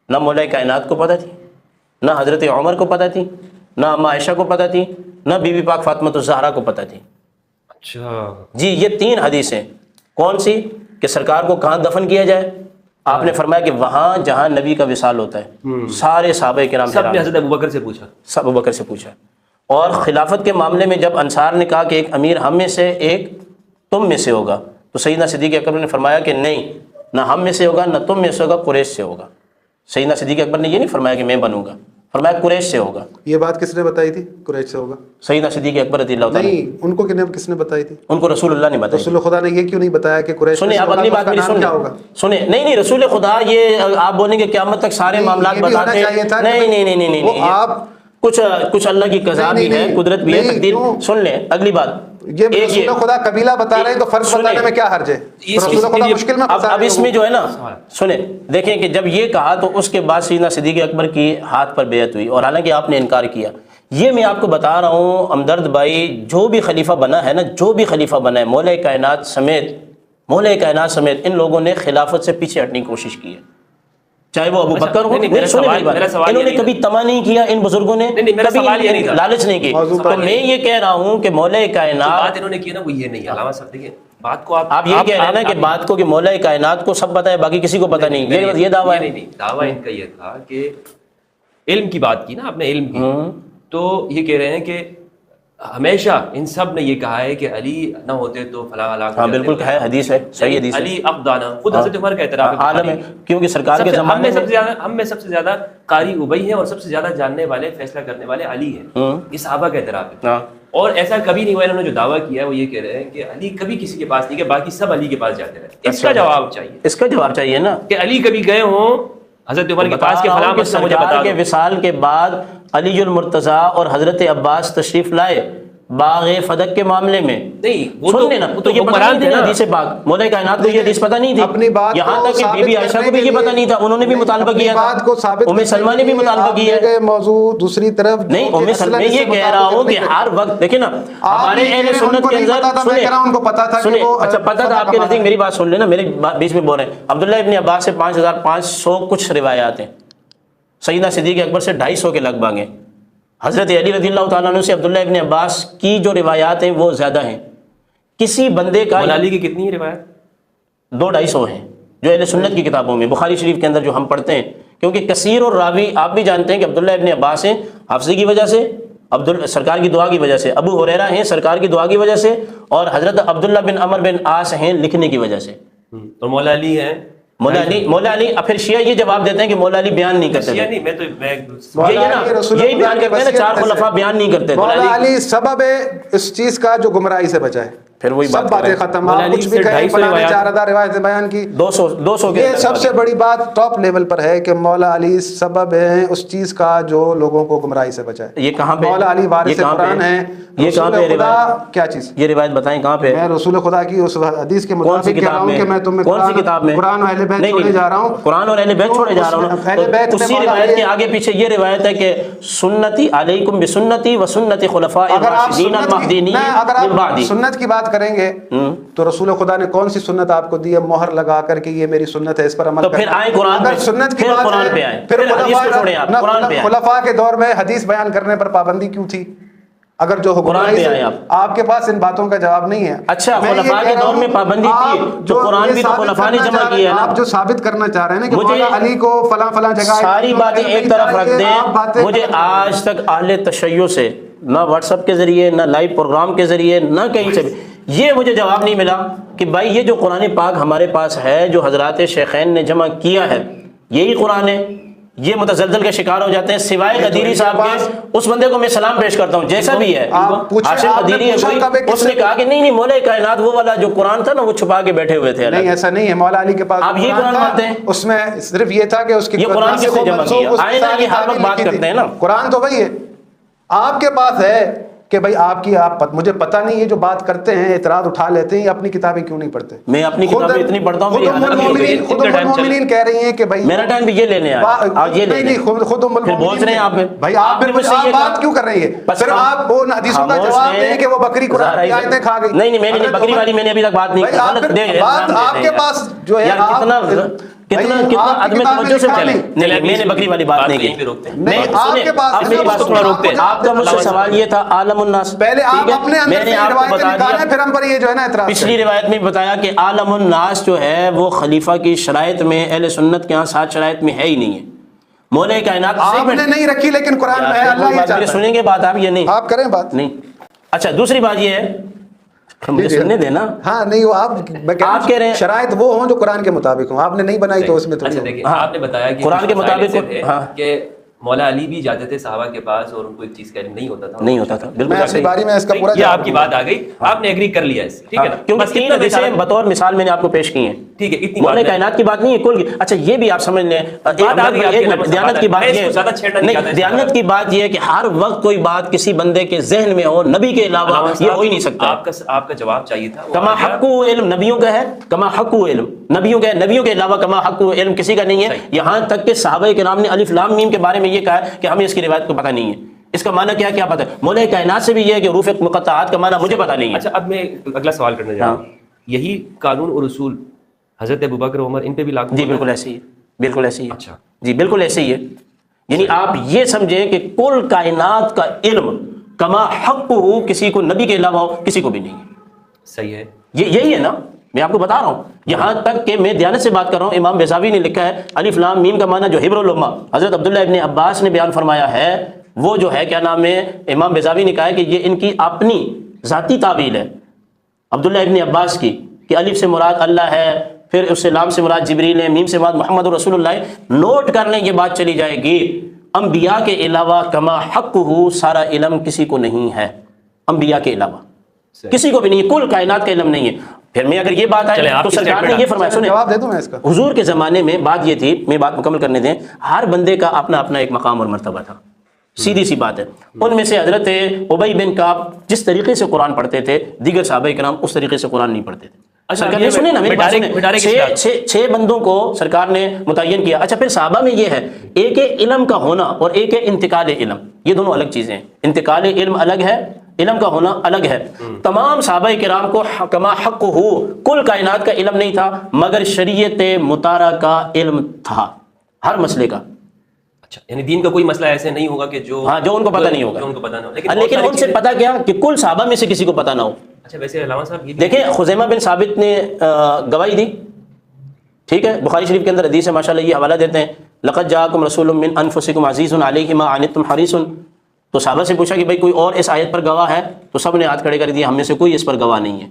نہ مولا کائنات کو پتہ تھی، نہ حضرت عمر کو پتہ تھی، نہ اما عائشہ کو پتہ تھی، نہ بی بی پاک فاطمہ الزہرا کو پتہ تھی۔ اچھا جی، یہ 3 حدیثیں کون سی؟ کہ سرکار کو کہاں دفن کیا جائے، آپ نے فرمایا کہ وہاں جہاں نبی کا وصال ہوتا ہے۔ سارے صحابہ کرام سب نے حضرت ابوبکر سے پوچھا، سب ابوبکر سے پوچھا۔ اور خلافت کے معاملے میں جب انصار نے کہا کہ ایک امیر ہم میں سے ایک تم میں سے ہوگا، تو سیدنا صدیق اکبر نے فرمایا کہ نہیں، نہ ہم میں سے ہوگا، نہ تم میں سے ہوگا، قریش سے ہوگا۔ سیدنا صدیق اکبر نے یہ نہیں فرمایا کہ میں بنوں گا، فرمایا قریش سے ہوگا۔ یہ بات کس نے بتائی تھی قریش سے ہوگا؟ سیدنا صدیق اکبر رضی اللہ تعالیٰ، نہیں، ان کو کس نے بتائی تھی؟ ان کو رسول اللہ نے بتایا۔ رسول خدا نے یہ کیوں نہیں بتایا کہ قریش سنیں آپ اگلی بات میری سن ہوگا؟ سنیں، نہیں رسول خدا، یہ آپ بولیں گے قیامت تک سارے معاملات بتاتے ہیں، نہیں، آپ کچھ اللہ کی قضا بھی ہے، قدرت بھی ہے، تقدیر۔ سن لیں اگلی بات، یہ رسول خدا قبیلہ بتا رہے ہیں تو فرض بتانے میں کیا حرج ہے؟ رسول خدا مشکل میں اب اس میں جو ہے نا، سنیں دیکھیں کہ جب یہ کہا تو اس کے بعد سیدنا صدیق اکبر کی ہاتھ پر بیعت ہوئی، اور حالانکہ آپ نے انکار کیا۔ یہ میں آپ کو بتا رہا ہوں ہمدرد بھائی، جو بھی خلیفہ بنا ہے نا، جو بھی خلیفہ بنا ہے، مولا کائنات سمیت ان لوگوں نے خلافت سے پیچھے ہٹنے کی کوشش کی ہے، چاہے وہ ابو بکر ہو۔ انہوں نے کبھی طمع نہیں کیا، ان بزرگوں نے کبھی لالچ نہیں کی۔ تو میں یہ کہہ رہا ہوں کہ مولا کائنات، بات انہوں نے کی نا وہ یہ نہیں، علامہ صاحب دیکھیں بات کو آپ یہ کہہ رہے ہیں نا کہ بات کو کہ مولا کائنات کو سب پتہ ہے، باقی کسی کو پتہ نہیں، یہ دعویٰ ہے۔ نہیں، دعویٰ ان کا یہ تھا کہ علم کی بات کی نا آپ نے، علم کی، تو یہ کہہ رہے ہیں کہ ہمیشہ ان سب نے یہ کہا ہے کہ علی نہ ہوتے تو فلاں ہلاک، ہاں بالکل ہے، حدیث ہے، صحیح حدیث ہے، علی افضل، خود حضرت عمر کا اعتراف ہے، عالم ہے، کیونکہ سرکار کے زمانے میں ہم میں سب سے زیادہ قاری ابی ہیں اور سب سے زیادہ جاننے والے، فیصلہ کرنے والے علی ہیں، یہ صحابہ کا اعتراف ہے۔ اور ایسا کبھی نہیں ہوا، انہوں نے جو دعویٰ کیا ہے وہ یہ کہہ رہے ہیں کہ علی کبھی کسی کے پاس نہیں گئے، باقی سب علی کے پاس جاتے رہے۔ اس کا جواب چاہیے، اس کا جواب چاہیے نا کہ علی کبھی گئے ہوں حضرت عمر کے پاس کہ فلاں مسئلہ مجھے بتا دو۔ کے وصال کے بعد علی المرتضیٰ اور حضرت عباس تشریف لائے باغ فدق کے معاملے میں، نہیں وہ سن لینا، تو یہ پتہ نہیں تھا حدیث پاک، مولا کائنات کو یہ حدیث پتہ نہیں تھی، یہاں تک کہ بی بی عائشہ کو بھی یہ پتہ نہیں تھا، انہوں نے بھی مطالبہ کیا تھا، ام سلمہ نے بھی مطالبہ کیا ہے۔ موضوع دوسری طرف نہیں، ام سلمہ، میں یہ کہہ رہا ہوں کہ ہر وقت دیکھیں نا ہمارے اہل سنت کے اندر، سنیں، اچھا پتہ تھا آپ کے نزدیک، میری بات سن لینا، میرے بیچ میں بول رہے ہیں۔ عبداللہ ابن عباس سے 5500 کچھ روایات ہیں، سیدنا صدیق اکبر سے 250 کے لگ بھگ ہیں، حضرت علی رضی اللہ تعالیٰ عنہ سے عبداللہ ابن عباس کی جو روایات ہیں وہ زیادہ ہیں۔ کسی بندے کا مولا علی کی کتنی روایت؟ 200-250 ہیں جو اہل سنت کی کتابوں میں، بخاری شریف کے اندر جو ہم پڑھتے ہیں، کیونکہ کثیر اور راوی آپ بھی جانتے ہیں کہ عبداللہ ابن عباس ہیں حفظی کی وجہ سے، سرکار کی دعا کی وجہ سے، ابو ہریرہ ہیں سرکار کی دعا کی وجہ سے، اور حضرت عبداللہ بن عمر بن عاص ہیں لکھنے کی وجہ سے، اور مولا علی ہیں مولا علی پھر شیعہ یہ جواب دیتے ہیں کہ مولا علی بیان نہیں کرتے تھے، یہی بیان کرتے ہیں نا، 4 خلفاء بیان نہیں کرتے تھے۔ مولا علی سبب ہے اس چیز کا جو گمراہی سے بچائے، پھر وہی سب باتیں ختم، آپ کچھ بھی کہیں، فلاں نے 4000 روایتیں بیان کی، 200 یہ سب سے بڑی بات ٹاپ لیول پر ہے کہ مولا علی سبب ہے اس چیز کا جو لوگوں کو گمراہی سے بچائے۔ یہ کہاں پہ مولا علی وارث قرآن ہے، یہ کہاں پہ روایت کیا چیز؟ یہ روایت بتائیں کہاں پہ؟ میں رسول خدا کی اس حدیث کے مطابق کہہ رہا ہوں کہ میں تمہیں کون سی کتاب میں؟ قرآن و اہل بیت چھوڑے جا رہا ہوں، قرآن اور اہل بیت چھوڑے جا رہا ہوں، اسی روایت کے آگے پیچھے یہ روایت ہے کہ سنتی علیکم بسنتی و سنت خلفاء الراشدین المہدیین من بعدی۔ سنت کی بات کریں گے تو رسول خدا نے کون سی سنت آپ کو دی ہے مہر لگا کر کے یہ میری سنت ہے، اس پر عمل کریں؟ تو پھر آئیں قرآن پہ، سنت کی بات قرآن پہ آئیں، پھر حدیث کو چھوڑیں آپ، قرآن پہ آئیں۔ خلفاء کے دور میں حدیث بیان کرنے پر پابندی کیوں تھی؟ اگر جو قرآن پہ آئیں آپ کے پاس ان باتوں کا جواب نہیں ہے۔ اچھا خلفاء کے دور میں پابندی تھی تو قرآن بھی تو خلفاء نے جمع کیا ہے نا۔ آپ جو ثابت کرنا چاہ رہے ہیں کہ مولا علی کو فلاں فلاں جگہ، ساری باتیں ایک طرف رکھ دیں، مجھے آج تک اہل تشیع سے نہ واٹس ایپ کے ذریعے، نہ لائیو پروگرام کے ذریعے، نہ کہیں سے بھی یہ مجھے جواب نہیں ملا کہ بھائی یہ جو قرآن پاک ہمارے پاس ہے، جو حضرات شیخین نے جمع کیا ہے، یہی قرآن ہے۔ یہ متزلزل کے شکار ہو جاتے ہیں، سوائے قدیری صاحب کے، اس بندے کو میں سلام پیش کرتا ہوں جیسا بھی ہے، ہاشم قدیری ہے کوئی، اس نے کہا کہ نہیں مولا کائنات وہ والا جو قرآن تھا نا وہ چھپا کے بیٹھے ہوئے تھے۔ نہیں ایسا نہیں ہے، مولا علی کے پاس آپ یہ قرآن مانتے ہیں؟ اس میں صرف یہ تھا کہ اس کی یہ قرآن کس نے جمع کیا؟ آئے نا کہ ہر وقت بات کرتے ہیں نا، قرآن تو وہی ہے، آپ کے پاس ہے کہ بھائی مجھے پتہ نہیں یہ جو بات کرتے ہیں اعتراض اٹھا لیتے ہیں، اپنی کتابیں کیوں نہیں پڑھتے؟ میں اپنی کتابیں اتنی پڑھتا ہوں، خود ام المومنین کہہ رہی ہیں کہ بھائی میرا ٹائم بھی یہ لینے آج یہ نہیں، خود ام المومنین بول رہے ہیں آپ بھائی آپ بات کیوں کر رہی ہے؟ صرف آپ وہ حدیثوں کا جواب دیں کہ وہ بکری قرآن کی آیتیں کھا گئی۔ نہیں میں نے بکری والی میں نے ابھی تک بات نہیں کی، آپ کے پاس جو ہے کتنا عدم توجہ سے چلے، نہیں میں نے بکری والی بات نہیں کی۔ آپ میری بات سنیں، آپ کا مجھ سے سوال یہ تھا عالم الناس، پہلے آپ اپنے اندر سے روایتیں نکالیں پھر ہم پر یہ جو ہے نا اعتراض۔ پچھلی روایت میں بتایا کہ عالم الناس جو ہے وہ خلیفہ کی شرائط میں اہل سنت کے ہاں 7 شرائط میں ہے ہی نہیں ہے۔ مولا کائنات آپ نے نہیں رکھی لیکن قرآن میں ہے، اللہ یہ چاہتا ہے۔ سنیں گے بات آپ، یہ نہیں آپ کریں بات نہیں۔ اچھا دوسری بات یہ ہے مجھے سننے دینا. ہاں نہیں وہ آپ میں کہہ رہے ہیں شرائط وہ ہوں جو قرآن کے مطابق ہوں. آپ نے نہیں بنائی تو اس میں تو اچھا دیکھیں آپ نے بتایا کہ قرآن کے مطابق کہ مولا علی بھی جاتے تھے صحابہ کے پاس اور ان کو ایک چیز کا علم نہیں ہوتا تھا. بالکل اپنی باری میں اس کا پورا یہ آپ کی بات آ گئی, آپ نے ایگری کر لیا اس, ٹھیک ہے نا, کیونکہ 3 حدیثیں بطور مثال میں نے آپ کو پیش کی ہیں. ٹھیک ہے, اتنی مولا کائنات کی بات نہیں ہے کل. اچھا یہ بھی آپ سمجھ لیں, دیانت کی بات یہ دیانت کی بات یہ ہے کہ ہر وقت کوئی بات کسی بندے کے ذہن میں ہو نبی کے علاوہ یہ ہو ہی نہیں سکتا. آپ کا جواب چاہیے تھا. کما حق علم نبیوں کا ہے, کما حق علم نبیوں کا ہے, نبیوں کے علاوہ کما حق علم کسی کا نہیں ہے. یہاں تک کہ صحابہ کرام نے الف لام میم کے بارے میں یہ کہا ہے کہ ہمیں اس کی روایت کو پتہ نہیں ہے, اس کا معنی کیا پتہ ہے. مولا کائنات سے بھی یہ ہے کہ حروف مقطعات کا معنی مجھے پتہ نہیں ہے. اچھا اب میں اگلا سوال کرنے جا رہا ہوں, یہی قانون اور اصول حضرت ابوبکر عمر ان پہ بھی لاگو؟ جی بالکل ایسے ہی ہے, بالکل ایسے ہی ہے. اچھا جی بالکل ایسے ہی ہے. یعنی آپ یہ سمجھیں کہ کل کائنات کا علم کما حق ہو کسی کو نبی کے علاوہ ہو کسی کو بھی نہیں ہے. صحیح ہے, یہی ہے نا, میں آپ کو بتا رہا ہوں. یہاں تک کہ میں دیانت سے بات کر رہا ہوں, امام بیضاوی نے لکھا ہے الف لام میم کا معنی جو حبر الامہ حضرت عبداللہ ابن عباس نے بیان فرمایا ہے وہ جو ہے کیا نام ہے, امام بیضاوی نے کہا ہے کہ یہ ان کی اپنی ذاتی تعویل ہے عبداللہ ابن عباس کی, کہ الف سے مراد اللہ ہے, پھر اس سے لام سے مراد جبریل ہے, میم سے مراد محمد رسول اللہ. نوٹ کر لیں یہ بات چلی جائے گی, انبیاء کے علاوہ کما حق ہو سارا علم کسی کو نہیں ہے, انبیاء کے علاوہ کسی کو بھی نہیں, کل کائنات کا علم نہیں ہے. پھر میں اگر یہ بات آئے تو سرکار نے یہ فرمایا, سنیں جواب دے دوں میں اس کا. حضور کے زمانے میں بات یہ تھی, میں بات مکمل کرنے دیں, ہر بندے کا اپنا اپنا ایک مقام اور مرتبہ تھا, سیدھی سی بات ہے. ان میں سے حضرت ابی بن کعب جس طریقے سے قرآن پڑھتے تھے دیگر صحابہ کرام اس طریقے سے قرآن نہیں پڑھتے تھے. سرکار نے سنیں نا میری بات سنیں, 6 بندوں کو سرکار نے متعین کیا. اچھا پھر صحابہ میں یہ ہے ایک ہے علم کا ہونا اور ایک ہے انتقال علم, یہ دونوں الگ چیزیں ہیں. انتقال علم الگ ہے, علم کا ہونا الگ ہے. تمام صحابہ کرام کو کما حق ہو کل کائنات کا علم نہیں تھا مگر شریعت مطالعہ کا علم تھا ہر مسئلے کا. اچھا یعنی دین کا کوئی مسئلہ ایسے نہیں ہوگا کہ جو ان کو پتہ نہیں ہوگا, جو ان کو پتہ نہ ہو, لیکن ان سے پتہ کیا کہ کل صحابہ میں سے کسی کو پتہ نہ ہو. اچھا ویسے علامہ صاحب یہ دیکھیں خزیمہ بن ثابت نے گواہی دی, ٹھیک ہے, بخاری شریف کے اندر حدیث ہے ماشاءاللہ, یہ حوالہ دیتے ہیں لقد جاءکم رسول من انفسکم عزیز علیہ ما عنتم حریص. تو صحابہ سے پوچھا کہ بھائی کوئی اور اس آیت پر گواہ ہے, تو سب نے ہاتھ کھڑے کر دیے, ہم میں سے کوئی اس پر گواہ نہیں ہے.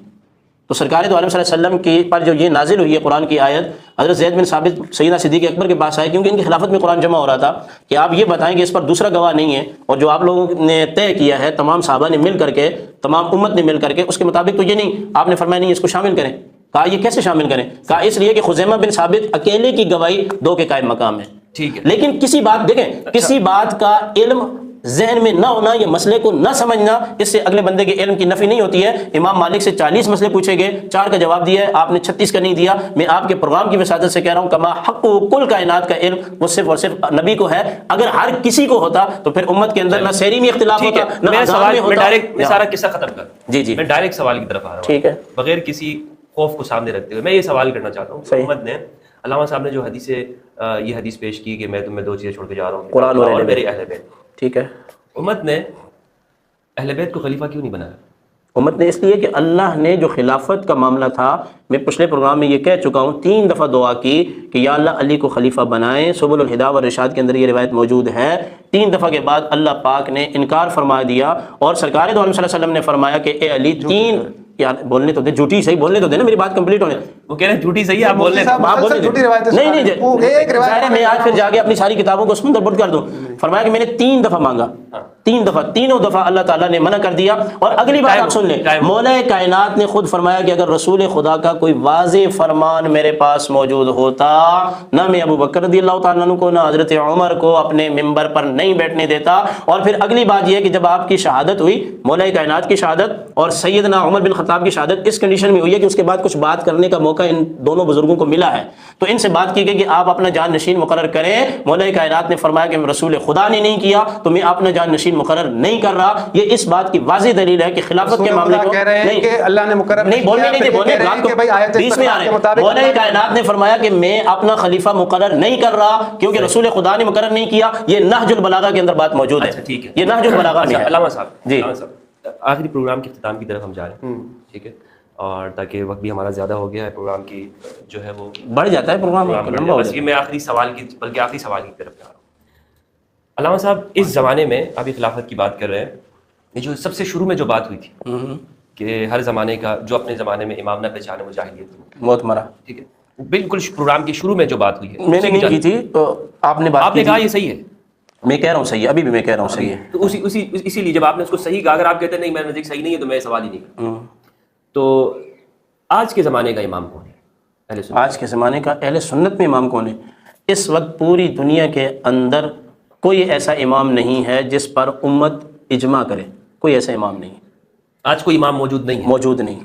تو سرکار دو عالم صلی اللہ علیہ وسلم کی پر جو یہ نازل ہوئی ہے قرآن کی آیت, حضرت زید بن ثابت سیدنا صدیق اکبر کے پاس آئے کیونکہ ان کی خلافت میں قرآن جمع ہو رہا تھا کہ آپ یہ بتائیں کہ اس پر دوسرا گواہ نہیں ہے, اور جو آپ لوگوں نے طے کیا ہے تمام صحابہ نے مل کر کے, تمام امت نے مل کر کے, اس کے مطابق تو یہ نہیں. آپ نے فرمایا نہیں اس کو شامل کریں. کہا یہ کیسے شامل کریں؟ کہا اس لیے کہ خزیمہ بن ثابت اکیلے کی گواہی 2 کے قائم مقام ہے. ٹھیک ہے, لیکن کسی بات دیکھیں کسی بات کا علم ذہن میں نہ ہونا, یہ مسئلے کو نہ سمجھنا, اس سے اگلے بندے کے علم کی نفی نہیں ہوتی ہے. امام مالک سے 40 مسئلے پوچھے گئے, 4 کا جواب دیا ہے, آپ نے 36 کا نہیں دیا. میں آپ کے پروگرام کی وسادت سے کہہ رہا ہوں کما حق کل کائنات کا علم وہ صرف اور صرف نبی کو ہے. اگر ہر کسی کو ہوتا تو پھر امت کے اندر نہ سحری میں اختلاف ہوتا نہ اذان میں ہوتا. میں سارا قصہ ختم کر, جی میں ڈائریکٹ سوال کی طرف آ رہا ہوں, ٹھیک ہے, بغیر کسی خوف کو سامنے رکھتے ہوئے میں یہ سوال کرنا چاہتا ہوں. امت نے علامہ صاحب نے جو یہ حدیث پیش کی کہ میں تمہیں 2 چیزیں چھوڑ کے جا رہا ہوں, قرآن اور میرے اہل بیت, ٹھیک ہے. امت نے اہل بیت کو خلیفہ کیوں نہیں بنایا؟ امت نے اس لیے کہ اللہ نے جو خلافت کا معاملہ تھا, میں پچھلے پروگرام میں یہ کہہ چکا ہوں, 3 دفعہ دعا کی کہ یا اللہ علی کو خلیفہ بنائیں. سبل الہدا و رشاد کے اندر یہ روایت موجود ہے. 3 دفعہ کے بعد اللہ پاک نے انکار فرما دیا, اور سرکار دو عالم صلی اللہ علیہ وسلم نے فرمایا کہ اے علی 3 یار بولنے تو دے, جھوٹی صحیح بولنے تو دے نا, میری بات کمپلیٹ ہونے. وہ کہہ رہے ہیں جھوٹی صحیح, آپ بول رہے ہیں نہیں, میں آج پھر جا کے اپنی ساری کتابوں کو سمندر برد کر دوں. فرمایا کہ میں نے 3 دفعہ مانگا, 3 دفعہ, تینوں دفعہ اللہ تعالیٰ نے منع کر دیا. اور اگلی بات آپ سن لیں, مولا کائنات نے خود فرمایا کہ اگر رسول خدا کا کوئی واضح فرمان میرے پاس موجود ہوتا, نہ میں ابو بکر رضی اللہ تعالیٰ عنہ کو نہ حضرت عمر کو اپنے ممبر پر نہیں بیٹھنے دیتا. اور پھر اگلی بات یہ ہے کہ جب آپ کی شہادت ہوئی, مولا کائنات کی شہادت اور سیدنا عمر بن خطاب کی شہادت اس کنڈیشن میں ہوئی ہے کہ اس کے بعد کچھ بات کرنے کا موقع ان دونوں بزرگوں کو ملا ہے, تو ان سے بات کی گئی کہ آپ اپنا جان نشین مقرر کریں. مولا کائنات نے فرمایا کہ رسول خدا نے نہیں کیا تو میں اپنا جان نشین مقرر نہیں کر رہا. یہ اس بات کی واضح دلیل ہے کہ خلافت کے معاملے کو نہیں, اللہ نے مقرر نہیں بولنے نہیں دے, بولنے بیچ میں آ رہے ہیں. مولا کائنات نے فرمایا کہ میں اپنا خلیفہ مقرر نہیں کر رہا کیونکہ رسول خدا نے مقرر نہیں کیا. یہ نہج البلاغہ کے اندر بات موجود ہے, ٹھیک ہے, یہ نہج البلاغہ میں ہے. علامہ صاحب جی آخری پروگرام کے اختتام کی طرف ہم جا رہے ہیں, ٹھیک ہے, اور تاکہ وقت بھی ہمارا زیادہ ہو گیا ہے, پروگرام کی جو ہے وہ بڑھ جاتا ہے پروگرام لمبا ہو جاتا ہے. میں آخری سوال کی بلکہ آخری سوال کی طرف جا رہا ہوں. علامہ صاحب اس زمانے میں ابھی خلافت کی بات کر رہے ہیں, یہ جو سب سے شروع میں جو بات ہوئی تھی کہ ہر زمانے کا جو اپنے زمانے میں امام نہ پہچانے وہ جاہلیت کی موت مرا. ٹھیک ہے, بالکل پروگرام کے شروع میں جو بات ہوئی ہے میں نے نہیں کی تھی تو آپ نے بات آپ نے کہا یہ صحیح ہے, میں کہہ رہا ہوں صحیح ہے, ابھی بھی میں کہہ رہا ہوں صحیح ہے. تو اسی لیے جب آپ نے اس کو صحیح کہا, اگر آپ کہتے ہیں نہیں میرے نزدیک صحیح نہیں ہے تو میں سوال ہی نہیں کرتا. تو آج کے زمانے کا امام کون ہے اہل سنت؟ آج کے زمانے کا اہل سنت میں امام کون ہے؟ اس وقت پوری دنیا کے اندر کوئی ایسا امام نہیں ہے جس پر امت اجماع کرے. کوئی ایسا امام نہیں. آج کوئی امام موجود نہیں ہے, موجود نہیں.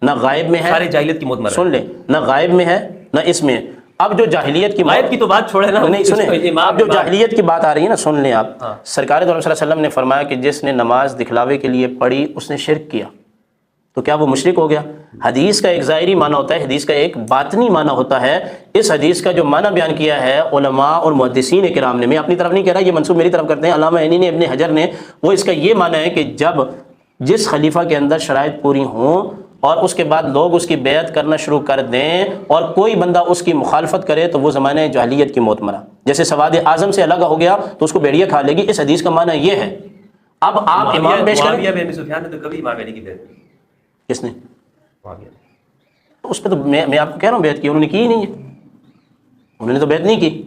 نہ غائب میں ہے, سارے جاہلیت کی موت مر رہے سن لیں, نہ غائب میں ہے نہ اس میں. اب جو جاہلیت کی غائب کی تو بات چھوڑے نا, نہیں سنیں, اب جو جاہلیت کی بات آ رہی ہے نا, سن لیں آپ. سرکار دو عالم صلی اللہ علیہ وسلم نے فرمایا کہ جس نے نماز دکھلاوے کے لیے پڑھی اس نے شرک کیا, تو کیا وہ مشرک ہو گیا؟ حدیث کا ایک ظاہری معنی ہوتا ہے, حدیث کا ایک باطنی معنی ہوتا ہے. اس حدیث کا جو معنی بیان کیا ہے علماء اور محدثین کرام نے, میں اپنی طرف نہیں کہہ رہا, یہ منسوب میری طرف کرتے ہیں علامہ عینی نے, ابن حجر نے, وہ اس کا یہ معنی ہے کہ جب جس خلیفہ کے اندر شرائط پوری ہوں اور اس کے بعد لوگ اس کی بیعت کرنا شروع کر دیں اور کوئی بندہ اس کی مخالفت کرے تو وہ زمانہ جاہلیت کی موت مرا. جیسے سواد اعظم سے الگ ہو گیا تو اس کو بھیڑیا کھا لے گی. اس حدیث کا معنی یہ ہے. اب آپ امام پیش کریں. معاویہ بن ابی سفیان نے تو کبھی امام علی کی بیعت کی. کس نے؟ معاویہ نے. اس پہ تو میں آپ کو کہہ رہا ہوں بیعت کی انہوں نے کی ہی نہیں ہے. انہوں نے تو بیعت نہیں کی.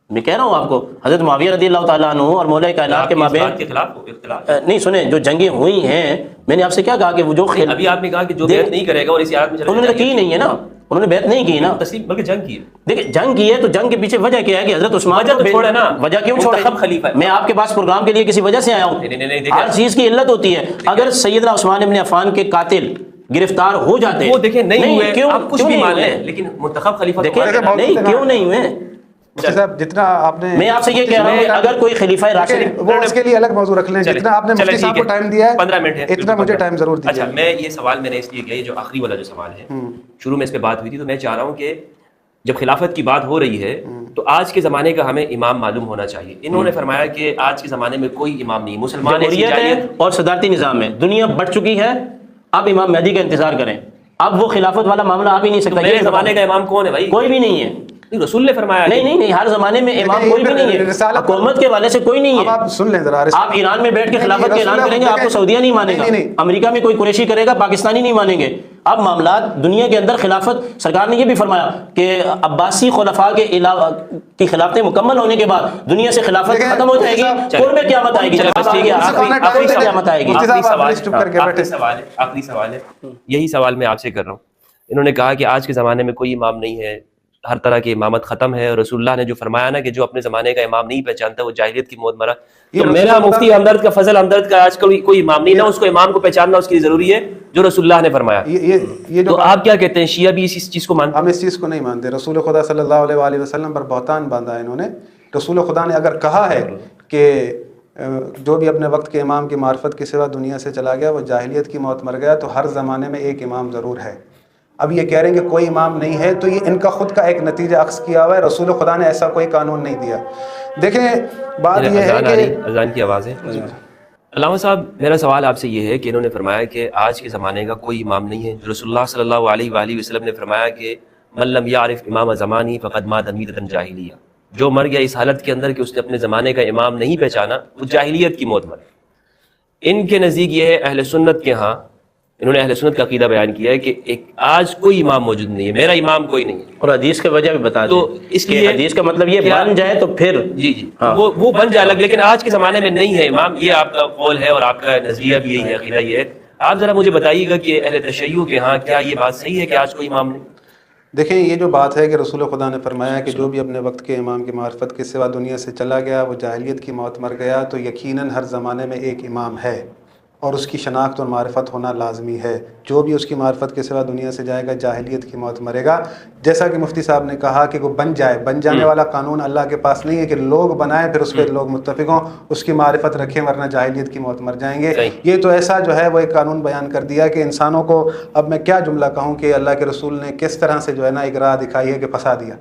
میں کہہ رہا ہوں آپ کو, حضرت معاویہ رضی اللہ تعالیٰ عنہ اور مولا کائنات کے مابین کے خلاف اختلاف نہیں, سنیں, جو جنگیں ہوئی ہیں, میں نے آپ سے کیا کہا کہ وہ جو ابھی آپ نے کہا کہ جو بیعت نہیں کرے گا اور اس آیت میں انہوں نے کی نہیں ہے نا, انہوں نے بیعت نہیں کی نا, تسلیم بلکہ جنگ کی ہے. دیکھیں جنگ کی ہے تو جنگ کے پیچھے وجہ کیا ہے کہ حضرت عثمان وجہ تو چھوڑے نا, وجہ کیوں چھوڑے؟ منتخب خلیفہ ہے. میں آپ کے پاس پروگرام کے لیے کسی وجہ سے آیا ہوں. نہیں, ہر چیز کی علت ہوتی ہے. اگر سیدنا عثمان ابن عفان کے قاتل گرفتار ہو جاتے, وہ دیکھیں نہیں ہوئے, کیوں آپ کچھ بھی مان لیں, لیکن منتخب خلیفہ دیکھیں نہیں, کیوں نہیں ہوئے؟ صاحب جتنا آپ نے, میں آپ سے یہ کہہ رہا ہوں کہ اگر کوئی خلیفہ راشد, وہ اس کے لیے الگ موضوع رکھ لیں. جتنا آپ نے مفتی صاحب کو ٹائم دیا ہے 15 منٹ ہے, اتنا مجھے ٹائم ضرور دیجیے. اچھا, میں یہ سوال میں نے اس لیے کیا, یہ جو آخری والا جو سوال ہے, شروع میں اس پہ بات ہوئی تھی, تو میں چاہ رہا ہوں کہ جب خلافت کی بات ہو رہی ہے تو آج کے زمانے کا ہمیں امام معلوم ہونا چاہیے. انہوں نے فرمایا کہ آج کے زمانے میں کوئی امام نہیں, مسلمان اور صدارتی نظام میں دنیا بڑھ چکی ہے, اب امام مہدی کا انتظار کریں. اب وہ خلافت والا معاملہ آپ ہی نہیں سکتا. میرے زمانے کا امام کون ہے بھائی؟ کوئی بھی نہیں ہے. رسول نے فرمایا نہیں, ہر زمانے میں امام کوئی بھی نہیں ہے, حکومت کے والے سے کوئی نہیں ہے. آپ سن لیں ذرا, آپ ایران میں بیٹھ کے خلافت کا اعلان کریں گے, آپ کو سعودیہ نہیں مانے گا, امریکہ میں کوئی قریشی کرے گا, پاکستانی نہیں مانیں گے. اب معاملات دنیا کے اندر خلافت, سرکار نے یہ بھی فرمایا کہ عباسی خلفاء کے کی خلافتیں مکمل ہونے کے بعد دنیا سے خلافت ختم ہو جائے گی, قرب قیامت آئے گی. آخری قیامت آئے گی. آخری سوال ہے, یہی سوال میں آپ سے کر رہا ہوں. انہوں نے کہا کہ آج کے زمانے میں کوئی امام نہیں ہے, ہر طرح کی امامت ختم ہے, اور رسول اللہ نے جو فرمایا نا کہ جو اپنے زمانے کا امام نہیں پہچانتا وہ جاہلیت کی موت مرا. تو میرا مفتی ہمدرد کا, فضل ہمدرد کا آج کل کوئی امام نہیں, نہ اس کو امام کو پہچاننا اس کے لیے ضروری ہے جو رسول اللہ نے فرمایا. تو آپ کیا کہتے ہیں, شیعہ بھی اس چیز کو مانتے ہیں؟ ہم اس چیز کو نہیں مانتے. رسول خدا صلی اللہ علیہ وآلہ وسلم پر بہتان باندھا ہے انہوں نے. رسول خدا نے اگر کہا ہے کہ جو بھی اپنے وقت کے امام کی معرفت کے سوا دنیا سے چلا گیا وہ جاہلیت کی موت مر گیا, تو ہر زمانے میں ایک امام ضرور ہے. اب یہ کہہ رہے ہیں کہ کوئی امام نہیں ہے, تو یہ ان کا خود کا ایک نتیجہ عکس کیا ہوا ہے. رسول خدا نے ایسا کوئی قانون نہیں دیا. دیکھیں بات یہ ہے کہ اذان کی آواز ہے. علامہ صاحب, میرا سوال آپ سے یہ ہے کہ انہوں نے فرمایا کہ آج کے زمانے کا کوئی امام نہیں ہے. رسول اللہ صلی اللہ علیہ وآلہ وسلم نے فرمایا کہ من لم یعرف امام زمانی فقد مات میتۃ جاہلیہ, جو مر گیا اس حالت کے اندر کہ اس نے اپنے زمانے کا امام نہیں پہچانا وہ جاہلیت کی موت مر. ان کے نزدیک یہ ہے, اہل سنت کے ہاں انہوں نے اہل سنت کا عقیدہ بیان کیا ہے کہ ایک آج کوئی امام موجود نہیں ہے, میرا امام کوئی نہیں ہے. اور حدیث کی وجہ بھی بتا دیں. تو اس لیے حدیث کا مطلب یہ بن جائے تو پھر جی وہ بن جائے الگ, لیکن آج کے زمانے میں نہیں ہے امام. یہ آپ کا قول ہے اور آپ کا نظریہ بھی یہی ہے, عقیدہ یہ ہے. آپ ذرا مجھے بتائیے گا کہ اہل تشیع کے ہاں کیا یہ بات صحیح ہے کہ آج کوئی امام نہیں؟ دیکھیں, یہ جو بات ہے کہ رسول خدا نے فرمایا کہ جو بھی اپنے وقت کے امام کی معرفت کے سوا دنیا سے چلا گیا وہ جاہلیت کی موت مر گیا, تو یقیناً ہر زمانے میں ایک امام ہے اور اس کی شناخت اور معرفت ہونا لازمی ہے. جو بھی اس کی معرفت کے سوا دنیا سے جائے گا جاہلیت کی موت مرے گا. جیسا کہ مفتی صاحب نے کہا کہ وہ بن جانے والا قانون اللہ کے پاس نہیں ہے کہ لوگ بنائیں پھر اس پہ لوگ متفق ہوں, اس کی معرفت رکھیں ورنہ جاہلیت کی موت مر جائیں گے. یہ تو ایسا جو ہے وہ ایک قانون بیان کر دیا کہ انسانوں کو, اب میں کیا جملہ کہوں کہ اللہ کے رسول نے کس طرح سے جو ہے نا اگراہ دکھائی ہے کہ پھنسا دیا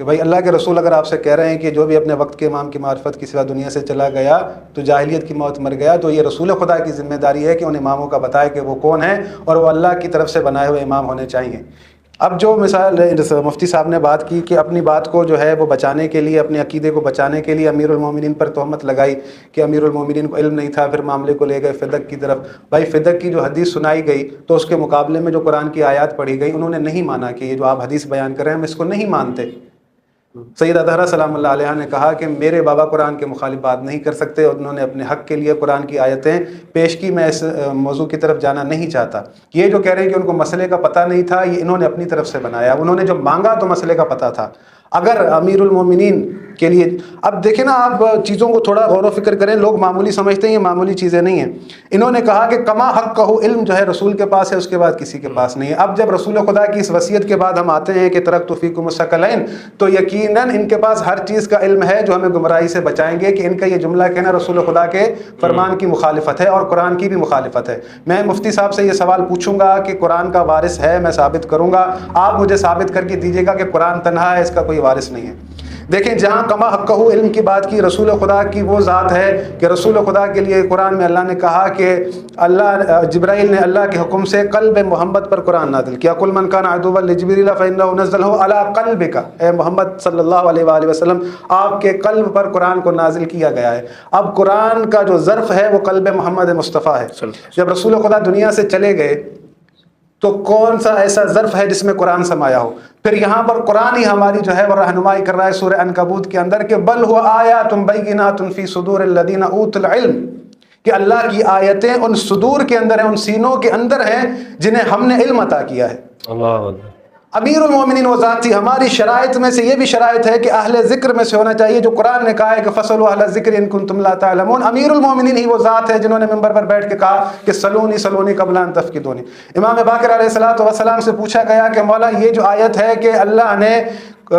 کہ بھائی اللہ کے رسول اگر آپ سے کہہ رہے ہیں کہ جو بھی اپنے وقت کے امام کی معرفت کی سوا دنیا سے چلا گیا تو جاہلیت کی موت مر گیا, تو یہ رسول خدا کی ذمہ داری ہے کہ ان اماموں کا بتائے کہ وہ کون ہیں اور وہ اللہ کی طرف سے بنائے ہوئے امام ہونے چاہیے. اب جو مثال مفتی صاحب نے بات کی کہ اپنی بات کو جو ہے وہ بچانے کے لیے، اپنے عقیدے کو بچانے کے لیے امیر المومنین پر تہمت لگائی کہ امیر المومنین کو علم نہیں تھا، پھر معاملے کو لے گئے فدق کی طرف. بھائی فدق کی جو حدیث سنائی گئی تو اس کے مقابلے میں جو قرآن کی آیات پڑھی گئی انہوں نے نہیں مانا کہ یہ جو آپ حدیث بیان کر رہے ہیں ہم اس کو نہیں مانتے. سید اطہرہ سلام اللہ علیہ نے کہا کہ میرے بابا قرآن کے مخالف بات نہیں کر سکتے، اور انہوں نے اپنے حق کے لیے قرآن کی آیتیں پیش کی. میں اس موضوع کی طرف جانا نہیں چاہتا. یہ جو کہہ رہے ہیں کہ ان کو مسئلے کا پتہ نہیں تھا، یہ انہوں نے اپنی طرف سے بنایا. انہوں نے جو مانگا تو مسئلے کا پتہ تھا. اگر امیر المومنین کے لیے، اب دیکھیں نا آپ چیزوں کو تھوڑا غور و فکر کریں. لوگ معمولی سمجھتے ہیں، یہ معمولی چیزیں نہیں ہیں. انہوں نے کہا کہ کما حق کہو، علم جو ہے رسول کے پاس ہے، اس کے بعد کسی کے پاس نہیں ہے. اب جب رسول خدا کی اس وصیت کے بعد ہم آتے ہیں کہ ترکت فیکم الثقلین، تو یقیناً ان کے پاس ہر چیز کا علم ہے جو ہمیں گمراہی سے بچائیں گے کہ ان کا یہ جملہ کہنا رسول خدا کے فرمان کی مخالفت ہے اور قرآن کی بھی مخالفت ہے. میں مفتی صاحب سے یہ سوال پوچھوں گا کہ قرآن کا وارث ہے، میں ثابت کروں گا، آپ مجھے ثابت کر کے دیجیے گا کہ قرآن تنہا ہے، اس کا کوئی وارث نہیں ہے. دیکھیں جہاں کما حقہ علم کی بات کی، رسول خدا کی وہ ذات ہے کہ رسول خدا کے لیے قرآن میں اللہ نے کہا کہ اللہ جبرائیل نے اللہ کے حکم سے قلب محمد پر قرآن نازل کیا. قل من کان عدوا لجبریل فإنه نزله على قلبك، اے محمد صلی اللہ علیہ وآلہ وسلم آپ کے قلب پر قرآن کو نازل کیا گیا ہے. اب قرآن کا جو ظرف ہے وہ قلب محمد مصطفیٰ ہے. جب رسول خدا دنیا سے چلے گئے تو کون سا ایسا ظرف ہے جس میں قرآن سمایا ہو؟ پھر یہاں پر قرآن ہی ہماری جو ہے وہ رہنمائی کر رہا ہے سورہ عنکبوت کے اندر کہ بل هو آیات بینات فی صدور الذین اوتوا العلم، کہ اللہ کی آیتیں ان صدور کے اندر ہیں، ان سینوں کے اندر ہیں جنہیں ہم نے علم عطا کیا ہے. اللہ امیر المومنین وہ ذات تھی. ہماری شرائط میں سے یہ بھی شرائط ہے کہ اہل ذکر میں سے ہونا چاہیے، جو قرآن نے کہا ہے کہ فصلوا اہل ذکر ان کنتم لا تعلمون. امیر المومنین ہی وہ ذات ہے جنہوں نے منبر پر بیٹھ کے کہا کہ سلونی سلونی قبل ان تفقدونی. امام باقر علیہ الصلوۃ والسلام سے پوچھا گیا کہ مولا یہ جو آیت ہے کہ اللہ نے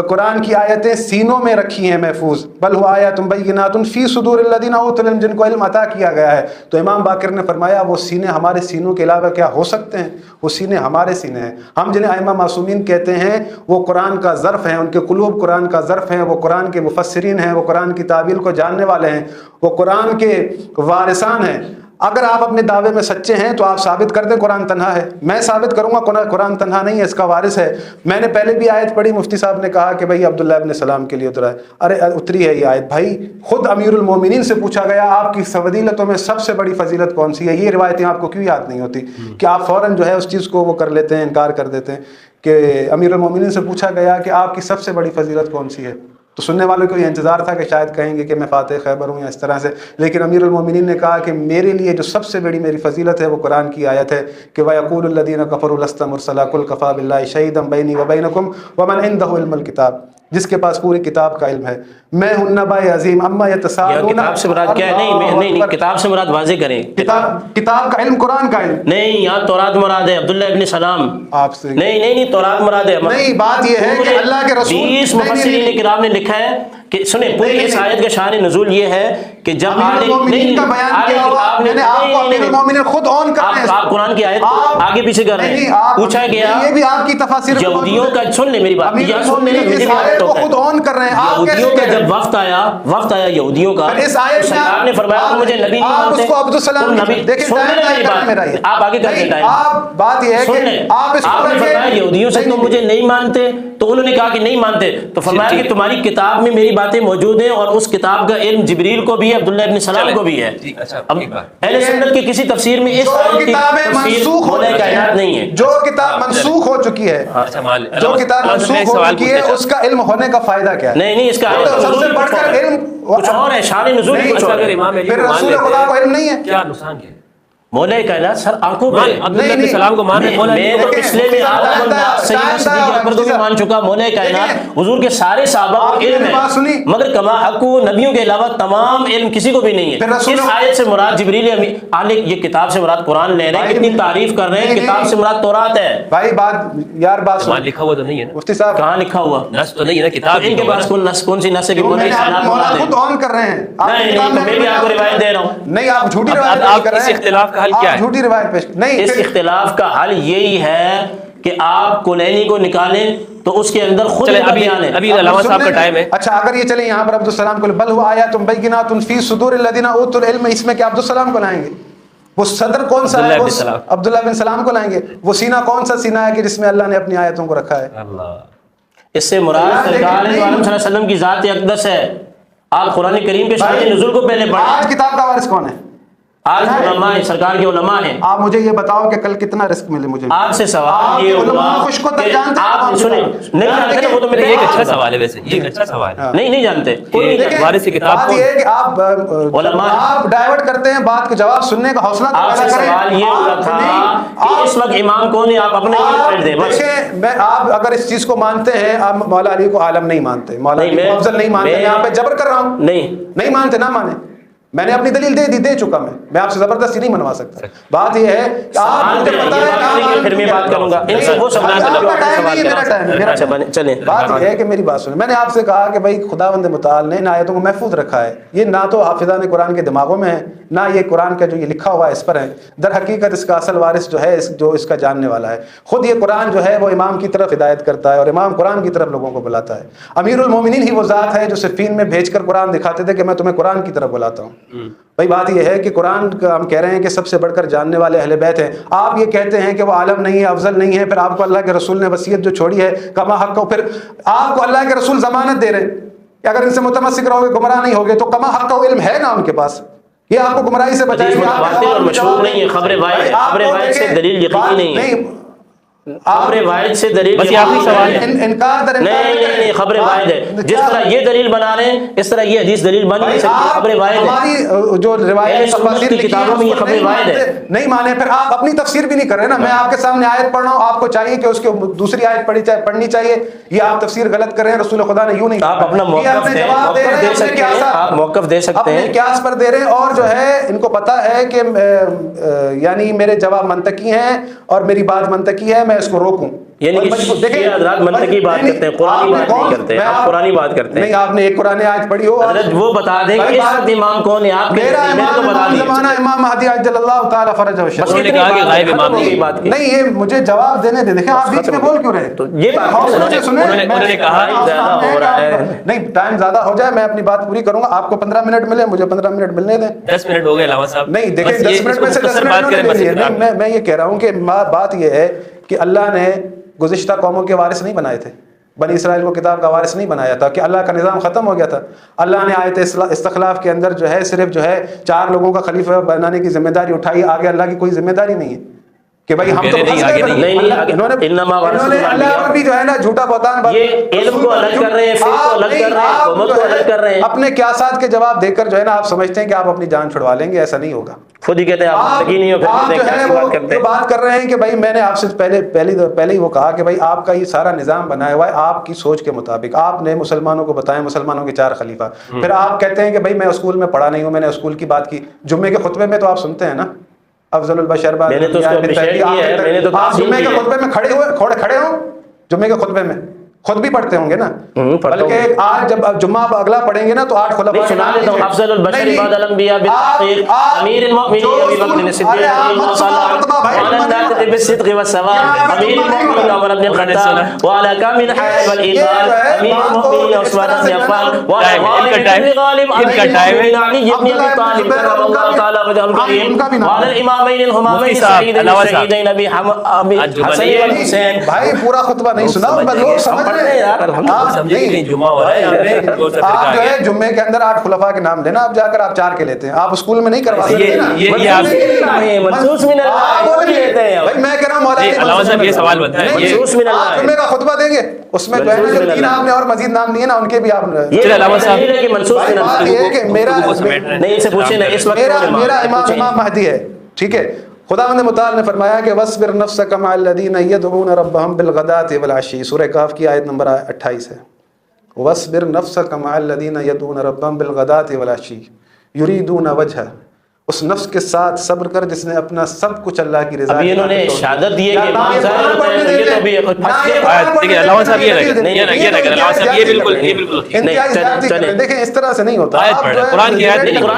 قرآن کی آیتیں سینوں میں رکھی ہیں محفوظ، بل هو آیات بینات فی صدور الذین اوتوا العلم، جن کو علم عطا کیا گیا ہے، تو امام باقر نے فرمایا وہ سینے ہمارے سینوں کے علاوہ کیا ہو سکتے ہیں؟ وہ سینے ہمارے سینے ہیں. ہم جنہیں ائمہ معصومین کہتے ہیں وہ قرآن کا ظرف ہیں، ان کے قلوب قرآن کا ظرف ہیں، وہ قرآن کے مفسرین ہیں، وہ قرآن کی تعویل کو جاننے والے ہیں، وہ قرآن کے وارثان ہیں. اگر آپ اپنے دعوے میں سچے ہیں تو آپ ثابت کر دیں قرآن تنہا ہے. میں ثابت کروں گا قرآن تنہا نہیں ہے، اس کا وارث ہے. میں نے پہلے بھی آیت پڑھی، مفتی صاحب نے کہا کہ بھئی عبداللہ ابن سلام کے لیے اتری ہے یہ آیت. بھائی خود امیر المومنین سے پوچھا گیا آپ کی فضیلتوں میں سب سے بڑی فضیلت کون سی ہے؟ یہ روایتیں آپ کو کیوں یاد نہیں ہوتی کہ آپ فوراً جو ہے اس چیز کو وہ کر لیتے ہیں، انکار کر دیتے ہیں کہ امیر المومنین سے پوچھا گیا کہ آپ کی سب سے بڑی فضیلت کون سی ہے؟ تو سننے والوں کو یہ انتظار تھا کہ شاید کہیں گے کہ میں فاتح خیبر ہوں یا اس طرح سے، لیکن امیر المومنین نے کہا کہ میرے لیے جو سب سے بڑی میری فضیلت ہے وہ قرآن کی آیت ہے کہ وَيَقُولُ الَّذِينَ كَفَرُوا لَسْتَ مُرْسَلًا قُلْ كَفَىٰ بِاللَّهِ شَهِيدًا بَيْنِي وَبَيْنَكُمْ وَمَنْ عِندَهُ عِلْمُ الْكِتَابِ، جس کے پاس پوری کتاب کا علم ہے. میں ہوں نبأ عظیم اما یتساءلون. کتاب سے مراد کیا ہے؟ نہیں کتاب سے مراد واضح کریں. کتاب کا علم قرآن کا علم نہیں، یہاں تورات مراد ہے، عبداللہ ابن سلام. آپ سے نہیں تورات مراد ہے. نہیں، بات یہ ہے کہ اللہ کے رسول 20 مفسرین کرام نے لکھا ہے کہ سنیں پوری اس آیت کا شان نزول یہ ہے کہ جب آپ قرآن کی آیت آگے پیچھے کر رہے ہیں، پوچھا گیا یہ بھی آپ کی تفاسیر یہودیوں کا، سن لیں میری بات، یہودیوں کا جب وقت آیا یہودیوں کا، سرکار نے فرمایا تم مجھے نبی نہیں مانتے، آپ آگے کر دیں. بات یہ ہے کہ آپ نے فرمایا یہودیوں سے تم مجھے نہیں مانتے، تو انہوں نے کہا کہ نہیں مانتے، تو فرمایا کہ تمہاری کتاب میں میری باتیں موجود ہیں اور اس کتاب کا علم جبریل کو بھی ہے، عبداللہ ابن سلام کو بھی ہے. اب اہل سنت کی کسی تفسیر میں اس آیت کی تفسیر مولا کائنات نہیں ہے. جو کتاب منسوخ ہو چکی ہے، جو کتاب منسوخ ہو چکی ہے اس کا علم ہونے کا فائدہ کیا ہے؟ نہیں اس کا سب سے بڑھ کر علم کچھ اور ہے، شان نزول کچھ اور ہے. پھر رسول خدا کو علم نہیں ہے؟ کیا نقصان کیا؟ مولا کائنات سر آنکھوں پہ عبداللہ ابن سلام کو مان، میں تو پچھلے میں سیدنا صدیق اکبر کو بھی مان چکا. مولا کائنات حضور کے سارے صحابہ کو علم ہے، مگر کما حق نبیوں کے علاوہ تمام علم کسی کو بھی نہیں ہے. اس آیت سے مراد جبریل یہ کتاب سے مراد قرآن لے رہے ہیں، کتنی تعریف کر رہے ہیں، کتاب سے مراد تورات ہے. بھائی بات لکھا ہوا تو نہیں ہے نا مفتی صاحب، کہاں لکھا ہوا؟ نص تو نہیں ہے نا کتاب. ان کے پاس کون سی نص ہے کہ خود آن کر رہے ہیں؟ میں بھی آپ کو روایت دے رہا ہوں. نہیں، آپ جھوٹی روایت کر رہے ہیں. اس اختلاف کا حل کیا ہے؟ جھوٹی روایت نہیں، اس اختلاف کا حل یہی ہے کہ آپ کلینی کو نکالیں تو اس کے اندر خود بیان ہے. ابھی علامہ صاحب کا ٹائم ہے. اچھا اگر یہ چلیں یہاں پر عبدالسلام کو بل ہوا آیات بینات فی صدور الذین اوتوا العلم، اس میں کیا عبدالسلام کو لائیں گے؟ وہ صدر کون سا ہے؟ عبداللہ بن سلام. عبداللہ بن سلام کو لائیں گے. وہ سینہ کون سا سینہ ہے کہ جس میں اللہ نے اپنی آیتوں کو رکھا ہے؟ اس سے مراد سرکار علیہ صلی اللہ علیہ وسلم کی ذات اقدس ہے. آپ قرآن کریم کے شان نزول کو پہلے پڑھیں. آج کتاب کا وارث کون ہے؟ آج علماء ہیں، سرکار کے علماء ہیں. آپ مجھے یہ بتاؤ کہ کل کتنا رزق ملے مجھے. آپ سے سوال یہ ہوگا کہ آپ سنیں نہیں جانتے، وہ تو میرے ایک اچھا سوال ہے ویسے، یہ ایک اچھا سوال ہے. نہیں جانتے کوئی نہیں جانتا. وارث کی کتاب بات یہ ہے کہ آپ ڈائیورٹ کرتے ہیں بات کے جواب سننے کا حوصلہ آپ سے سوال یہ ہوا تھا کہ اس وقت امام کون ہے، آپ اپنے یہ دیں بس. میں آپ اگر اس چیز کو مانتے ہیں، آپ مولا علی کو عالم نہیں مانتے، مولا علی کو افضل نہیں مانتے، میں آپ پہ جبر کر رہا ہوں. نہیں مانتے نہ مانیں، میں نے اپنی دلیل دے چکا. میں آپ سے زبردستی نہیں منوا سکتا. بات یہ ہے کہ آپ مجھے پتہ ہے پھر میں بات کروں گا ان سے وہ سوال چلیں. بات یہ ہے کہ میری بات سنیں. میں نے آپ سے کہا کہ بھائی خداوند متعال نے ان آیتوں کو محفوظ رکھا ہے. یہ نہ تو حافظان قرآن کے دماغوں میں ہے، نہ یہ قرآن کا جو یہ لکھا ہوا ہے اس پر ہے. در حقیقت اس کا اصل وارث جو ہے، جو اس کا جاننے والا ہے، خود یہ قرآن جو ہے وہ امام کی طرف ہدایت کرتا ہے اور امام قرآن کی طرف لوگوں کو بلاتا ہے. امیر المومنین ہی وہ ذات ہے جو صفین میں بھیج کر قرآن دکھاتے تھے کہ میں تمہیں قرآن کی طرف بلاتا ہوں. بھائی بات یہ ہے کہ قرآن کا ہم کہہ رہے ہیں کہ سب سے بڑھ کر جاننے والے اہل بیت ہیں. آپ یہ کہتے ہیں کہ وہ عالم نہیں ہے، افضل نہیں ہے، پھر آپ کو اللہ کے رسول نے وصیت جو چھوڑی ہے کما حق کو، پھر آپ کو اللہ کے رسول ضمانت دے رہے ہیں کہ اگر ان سے متمسک رہو گے گمراہ نہیں ہوگے، تو کما حق کا علم ہے نا ان کے پاس، یہ آپ کو گمراہی سے بچائے گا. مشہور نہیں ہے، خبر واحد سے دلیل یقینی نہیں ہے. خبر واحد سے دلیل بس یہ آخری سوال ہے. انکار نہیں خبر واحد ہے. جس طرح یہ دلیل بنا رہے ہیں اس طرح یہ حدیث دلیل بن نہیں سکتی. خبر واحد ہے. ہماری جو روایت تفسیر کی کتابوں میں یہ خبر واحد ہے. نہیں مانے پھر آپ اپنی تفسیر بھی نہیں کر رہے نا. میں آپ کے سامنے آیت پڑھ رہا ہوں، آپ کو چاہیے کہ اس کی دوسری آیت پڑھنی چاہیے. یہ آپ تفسیر غلط کر رہے ہیں. رسول خدا نے یوں نہیں. آپ اپنا موقف دے سکتے ہیں، آپ موقف دے سکتے ہیں، اپنے قیاس پر دے رہے ہیں. اور جو ہے ان کو پتا ہے کہ یعنی میرے جواب منطقی ہیں اور میری بات منطقی ہے، میں اس کو روکوں. یعنی یہ حضرات منطقی بات کرتے ہیں، قرآنی بات نہیں کرتے. آپ قرآنی بات کرتے ہیں. نہیں آپ نے ایک قرآن آیت پڑھی ہو حضرت وہ بتا دیں کہ اس وقت امام کون ہے. آپ میرا امام امام مہدی عجل اللہ تعالی فرجہ انہوں نے کہا کہ غائب امام نہیں. یہ مجھے جواب دینے دیں. دیکھیں آپ بیچ میں بول کیوں رہے؟ تو یہ انہوں نے کہا زیادہ ہو رہا ہے. نہیں ٹائم زیادہ ہو جائے میں اپنی بات پوری کروں گا. آپ کو 15 منٹ ملے، مجھے 15 منٹ ملنے دیں. 10 منٹ ہو گئے علامہ صاحب. نہیں دیکھیں 10 منٹ میں سے 10 منٹ میں یہ کہہ رہا ہوں کہ بات یہ ہے کہ اللہ نے گزشتہ قوموں کے وارث نہیں بنائے تھے. بنی اسرائیل کو کتاب کا وارث نہیں بنایا تھا کہ اللہ کا نظام ختم ہو گیا تھا. اللہ نے آیت استخلاف کے اندر جو ہے صرف جو ہے 4 لوگوں کا خلیفہ بنانے کی ذمہ داری اٹھائی. آگے اللہ کی کوئی ذمہ داری نہیں ہے کہ بھائی ہم تو اللہ پر بھی جو ہے نا جھوٹا بہتان علم کو الگ کر رہے ہیں، فقہ کو الگ کر رہے ہیں، حکومت کو الگ کر رہے ہیں. اپنے قیاسات کے جواب دے کر جو ہے نا آپ سمجھتے ہیں کہ آپ اپنی جان چھڑوا لیں گے. ایسا نہیں ہوگا. خود ہی کہتے ہیں آپ نہیں ہو. بات کر رہے ہیں کہ بھائی میں نے آپ سے پہلے ہی وہ کہا کہ بھائی آپ کا یہ سارا نظام بنایا ہوا ہے آپ کی سوچ کے مطابق. آپ نے مسلمانوں کو بتایا مسلمانوں کے 4 خلیفہ. پھر آپ کہتے ہیں کہ بھائی میں اسکول میں پڑھا نہیں ہوں، میں نے اسکول کی بات کی. جمعے کے خطبے میں تو آپ سنتے ہیں نا افضل البشر میں نے تو آپ جمعے کے خطبے میں کھڑے ہو. جمعے کے خطبے میں خود بھی پڑھتے ہوں گے نا. بلکہ آج جب جمعہ اگلا پڑھیں گے نا تو 8 خلفاء سنا دیتا ہوں. افضل البشر بعد الانبیاء بالتحقیق امیر المؤمنین ابی بکر الصدیق رضی اللہ عنہ وعلى الناس بالصدق والثبات امیر المؤمنین عمر بن الخطاب وعلى كامل الحياة والإيمان امیر المؤمنین عثمان بن عفان وعلى غالب علي بن ابي طالب رضي الله تعالى عنه وعلى الامامین الهمامین سعیدین الشہیدین ابی حسن والحسین. بھائی پورا خطبہ نہیں سنا لوگ سمجھ آپ جو ہے جمعے کے اندر 8 خلفاء کے نام لینا. آپ جا کر آپ 4 کے لیتے ہیں. آپ اسکول میں نہیں کروا سکتے نا. بھائی میں کہہ رہا ہوں یہ سوال بنتا ہے جمعے کا خطبہ دیں گے اس میں جو ہے جو 3 آپ نے اور مزید نام لیے نا ان کے بھی آپ میرا امام مہدی ہے. ٹھیک ہے. خداوند متعال نے فرمایا کہ وَاصْبِرْ نَفْسَكَ مَعَ الَّذِينَ يَدْعُونَ رَبَّهُمْ بِالْغَدَاةِ وَالْعَشِيِّ. سورہ کہف کی آیت نمبر 28 ہے. وَاصْبِرْ نَفْسَكَ مَعَ الَّذِينَ يَدْعُونَ رَبَّهُمْ بِالْغَدَاةِ وَالْعَشِيِّ يُرِيدُونَ وَجْهَهُ. اس نفس کے ساتھ صبر کر جس نے اپنا سب کچھ اللہ کی رضا. ابھی انہوں نے شہادت دی ہے کہ امام ظاہر ہوتا ہے تو یہ تو بھی دیکھیں علامہ صاحب یہ بالکل دیکھیں اس طرح سے نہیں ہوتا. قرآن کی آیت پڑھ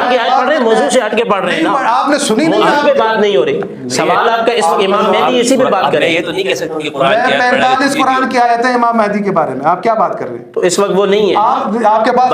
رہے ہیں، موضوع سے ہٹ کے پڑھ رہے ہیں نا. آپ نے سنی نہیں، موضوع پہ بات نہیں ہو رہی. سوال آپ کا اس وقت امام مہدی اسی پہ بات کر رہے ہیں. یہ تو نہیں کہہ سکتے کہ قرآن کی آیت 45 قرآن کی آیت ہے امام مہدی کے بارے میں. آپ کیا بات کر رہے ہیں؟ تو اس وقت وہ نہیں ہے. آپ کے پاس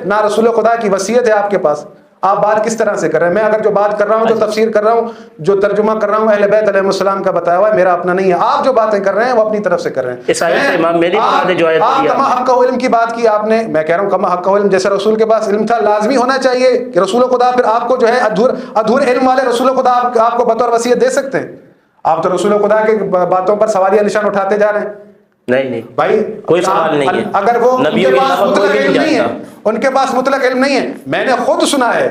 نہ رسول خدا کی وصیت ہے آپ کے پاس آپ بات کس طرح سے کر رہے ہیں؟ میں اگر جو بات کر رہا ہوں، جو تفسیر کر رہا ہوں، جو ترجمہ کر رہا ہوں اہل بیت علیہ السلام کا بتایا ہوا ہے، میرا اپنا نہیں ہے. آپ جو باتیں کر رہے ہیں وہ اپنی طرف سے کر رہے ہیں. اس آیت سے امام مہدی مراد جو آیت آپ کما حق علم کی بات کی آپ نے، میں کہہ رہا ہوں کما حق علم، جیسے رسول کے پاس علم تھا لازمی ہونا چاہیے کہ رسول خدا پھر آپ کو جو ہے ادھور علم والے رسول خدا آپ کو بطور وصیت دے سکتے ہیں. آپ تو رسول خدا کے باتوں پر سوالیہ نشان اٹھاتے جا رہے ہیں. نہیں بھائی کوئی سوال نہیں ہے. اگر وہ ان نبیوں کے کے پاس علاوہ مطلق کوئی علم نہیں نہیں ہے، جانتا. ان کے پاس مطلق علم نہیں ہے. میں نے خود سنا ہے،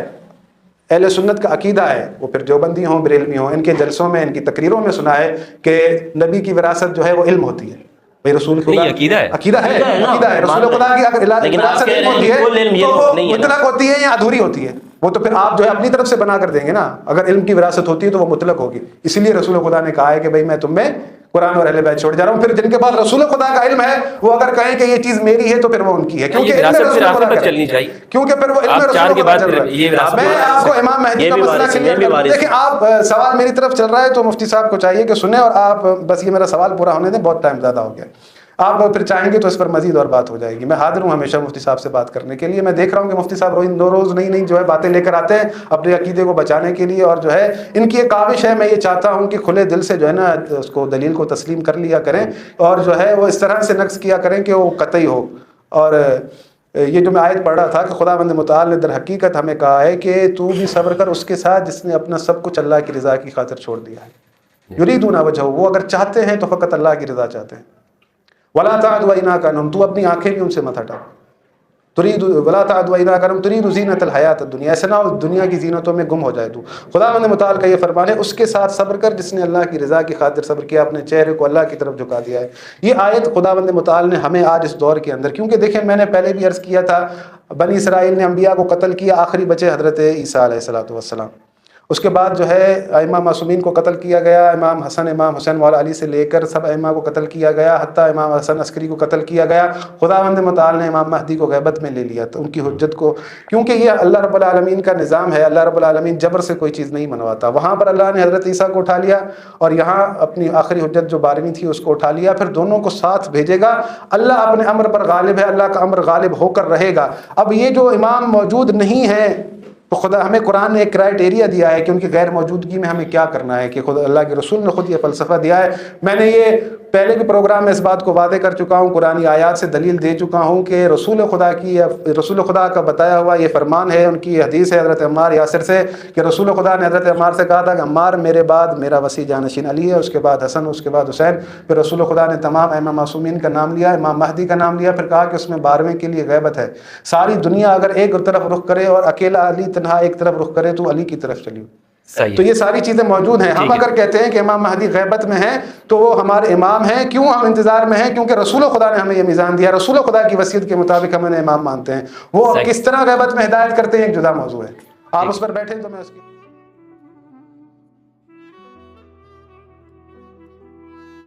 اہل سنت کا عقیدہ ہے، وہ پھر دیوبندی ہوں بریلوی ہوں، ان کے جلسوں میں ان کی تقریروں میں سنا ہے کہ نبی کی وراثت جو ہے وہ علم ہوتی ہے. بھائی رسول خدا عقیدہ ہے، عقیدہ ہے رسول خدا کی اگر وراثت علم ہوتی ہے تو وہ مطلق ہوتی ہے یا ادھوری ہوتی ہے؟ وہ تو پھر آپ جو ہے اپنی طرف سے بنا کر دیں گے نا. اگر علم کی وراثت ہوتی ہے تو وہ مطلق ہوگی. اسی لیے رسول خدا نے کہا ہے کہ بھائی میں تم میں قرآن اور اہل بیت چھوڑ جا رہا ہوں. پھر جن کے پاس رسول خدا کا علم ہے وہ اگر کہیں کہ یہ چیز میری ہے تو پھر وہ ان کی ہے، کیونکہ علم رسول خدا کا چلنی چاہیے، کیونکہ پھر وہ علم رسول خدا چل رہا ہے. میں آپ کو امام مہدی کا مسئلہ کلیئر کر دوں. دیکھیں آپ سوال میری طرف چل رہا ہے تو مفتی صاحب کو چاہیے کہ سنیں، اور آپ بس یہ میرا سوال پورا ہونے دیں، بہت ٹائم زیادہ ہو گیا. آپ پھر چاہیں گے تو اس پر مزید اور بات ہو جائے گی. میں حاضر ہوں ہمیشہ مفتی صاحب سے بات کرنے کے لیے. میں دیکھ رہا ہوں کہ مفتی صاحب روز نئی جو ہے باتیں لے کر آتے ہیں اپنے عقیدے کو بچانے کے لیے، اور جو ہے ان کی ایک کاوش ہے. میں یہ چاہتا ہوں کہ کھلے دل سے جو ہے نا اس کو دلیل کو تسلیم کر لیا کریں، اور جو ہے وہ اس طرح سے نقص کیا کریں کہ وہ قطعی ہو. اور یہ جو میں آیت پڑھ رہا تھا کہ خداوند متعال نے در حقیقت ہمیں کہا ہے کہ تو بھی صبر کر اس کے ساتھ جس نے اپنا سب کچھ اللہ کی رضا کی خاطر چھوڑ دیا ہے. یریدون وجہہ، وہ اگر چاہتے ہیں تو فقط اللہ کی رضا چاہتے ہیں. ولا تعد وعیناک عنہم، تو اپنی آنکھیں بھی ان سے مت ہٹا. ترید ولا تعد وعیناک عنہم ترید زینت الحیات الدنیا، ایسا نہ ہو دنیا کی زینتوں میں گم ہو جائے تو. خداوند متعال کا یہ فرمان ہے اس کے ساتھ صبر کر جس نے اللہ کی رضا کی خاطر صبر کیا، اپنے چہرے کو اللہ کی طرف جھکا دیا ہے. یہ آیت خداوند متعال نے ہمیں آج اس دور کے اندر، کیونکہ دیکھیں میں نے پہلے بھی عرض کیا تھا بنی اسرائیل نے انبیاء کو قتل کیا، آخری بچے حضرت عیسیٰ علیہ الصلوۃ والسلام. اس کے بعد جو ہے ائمہ معصومین کو قتل کیا گیا، امام حسن امام حسین مولا علی سے لے کر سب ائمہ کو قتل کیا گیا، حتیٰ امام حسن عسکری کو قتل کیا گیا. خداوند متعال نے امام مہدی کو غیبت میں لے لیا تو ان کی حجت کو، کیونکہ یہ اللہ رب العالمین کا نظام ہے. اللہ رب العالمین جبر سے کوئی چیز نہیں منواتا. وہاں پر اللہ نے حضرت عیسیٰ کو اٹھا لیا اور یہاں اپنی آخری حجت جو 12ویں تھی اس کو اٹھا لیا. پھر دونوں کو ساتھ بھیجے گا. اللہ اپنے امر پر غالب ہے، اللہ کا امر غالب ہو کر رہے گا. اب یہ جو امام موجود نہیں ہے تو خدا ہمیں قرآن نے ایک کرائٹیریا دیا ہے کہ ان کی غیر موجودگی میں ہمیں کیا کرنا ہے، کہ خدا اللہ کے رسول نے خود یہ فلسفہ دیا ہے. میں نے یہ پہلے بھی پروگرام میں اس بات کو واضح کر چکا ہوں، قرآنی آیات سے دلیل دے چکا ہوں کہ رسول خدا کا بتایا ہوا یہ فرمان ہے. ان کی حدیث ہے حضرت عمار یاسر سے کہ رسول خدا نے حضرت عمار سے کہا تھا کہ عمار میرے بعد میرا وسیع جانشین علی ہے، اس کے بعد حسن، اس کے بعد حسین. پھر رسول خدا نے تمام ائمہ معصومین کا نام لیا، امام مہدی کا نام لیا، پھر کہا کہ اس میں 12ویں کے لیے غیبت ہے. ساری دنیا اگر ایک طرف رخ کرے اور اکیلا علی تنہا ایک طرف رخ کرے تو علی کی طرف چلیو. تو یہ ساری چیزیں موجود ہیں. ہم اگر کہتے ہیں کہ امام مہدی غیبت میں ہیں تو وہ ہمارے امام ہیں. کیوں ہم انتظار میں ہیں؟ کیونکہ رسول خدا نے ہمیں یہ میزان دیا، رسول خدا کی وصیت کے مطابق ہم انہیں امام مانتے ہیں. وہ کس طرح غیبت میں ہدایت کرتے ہیں ایک جدا موضوع ہے. آپ اس پر بیٹھیں تو میں اس کی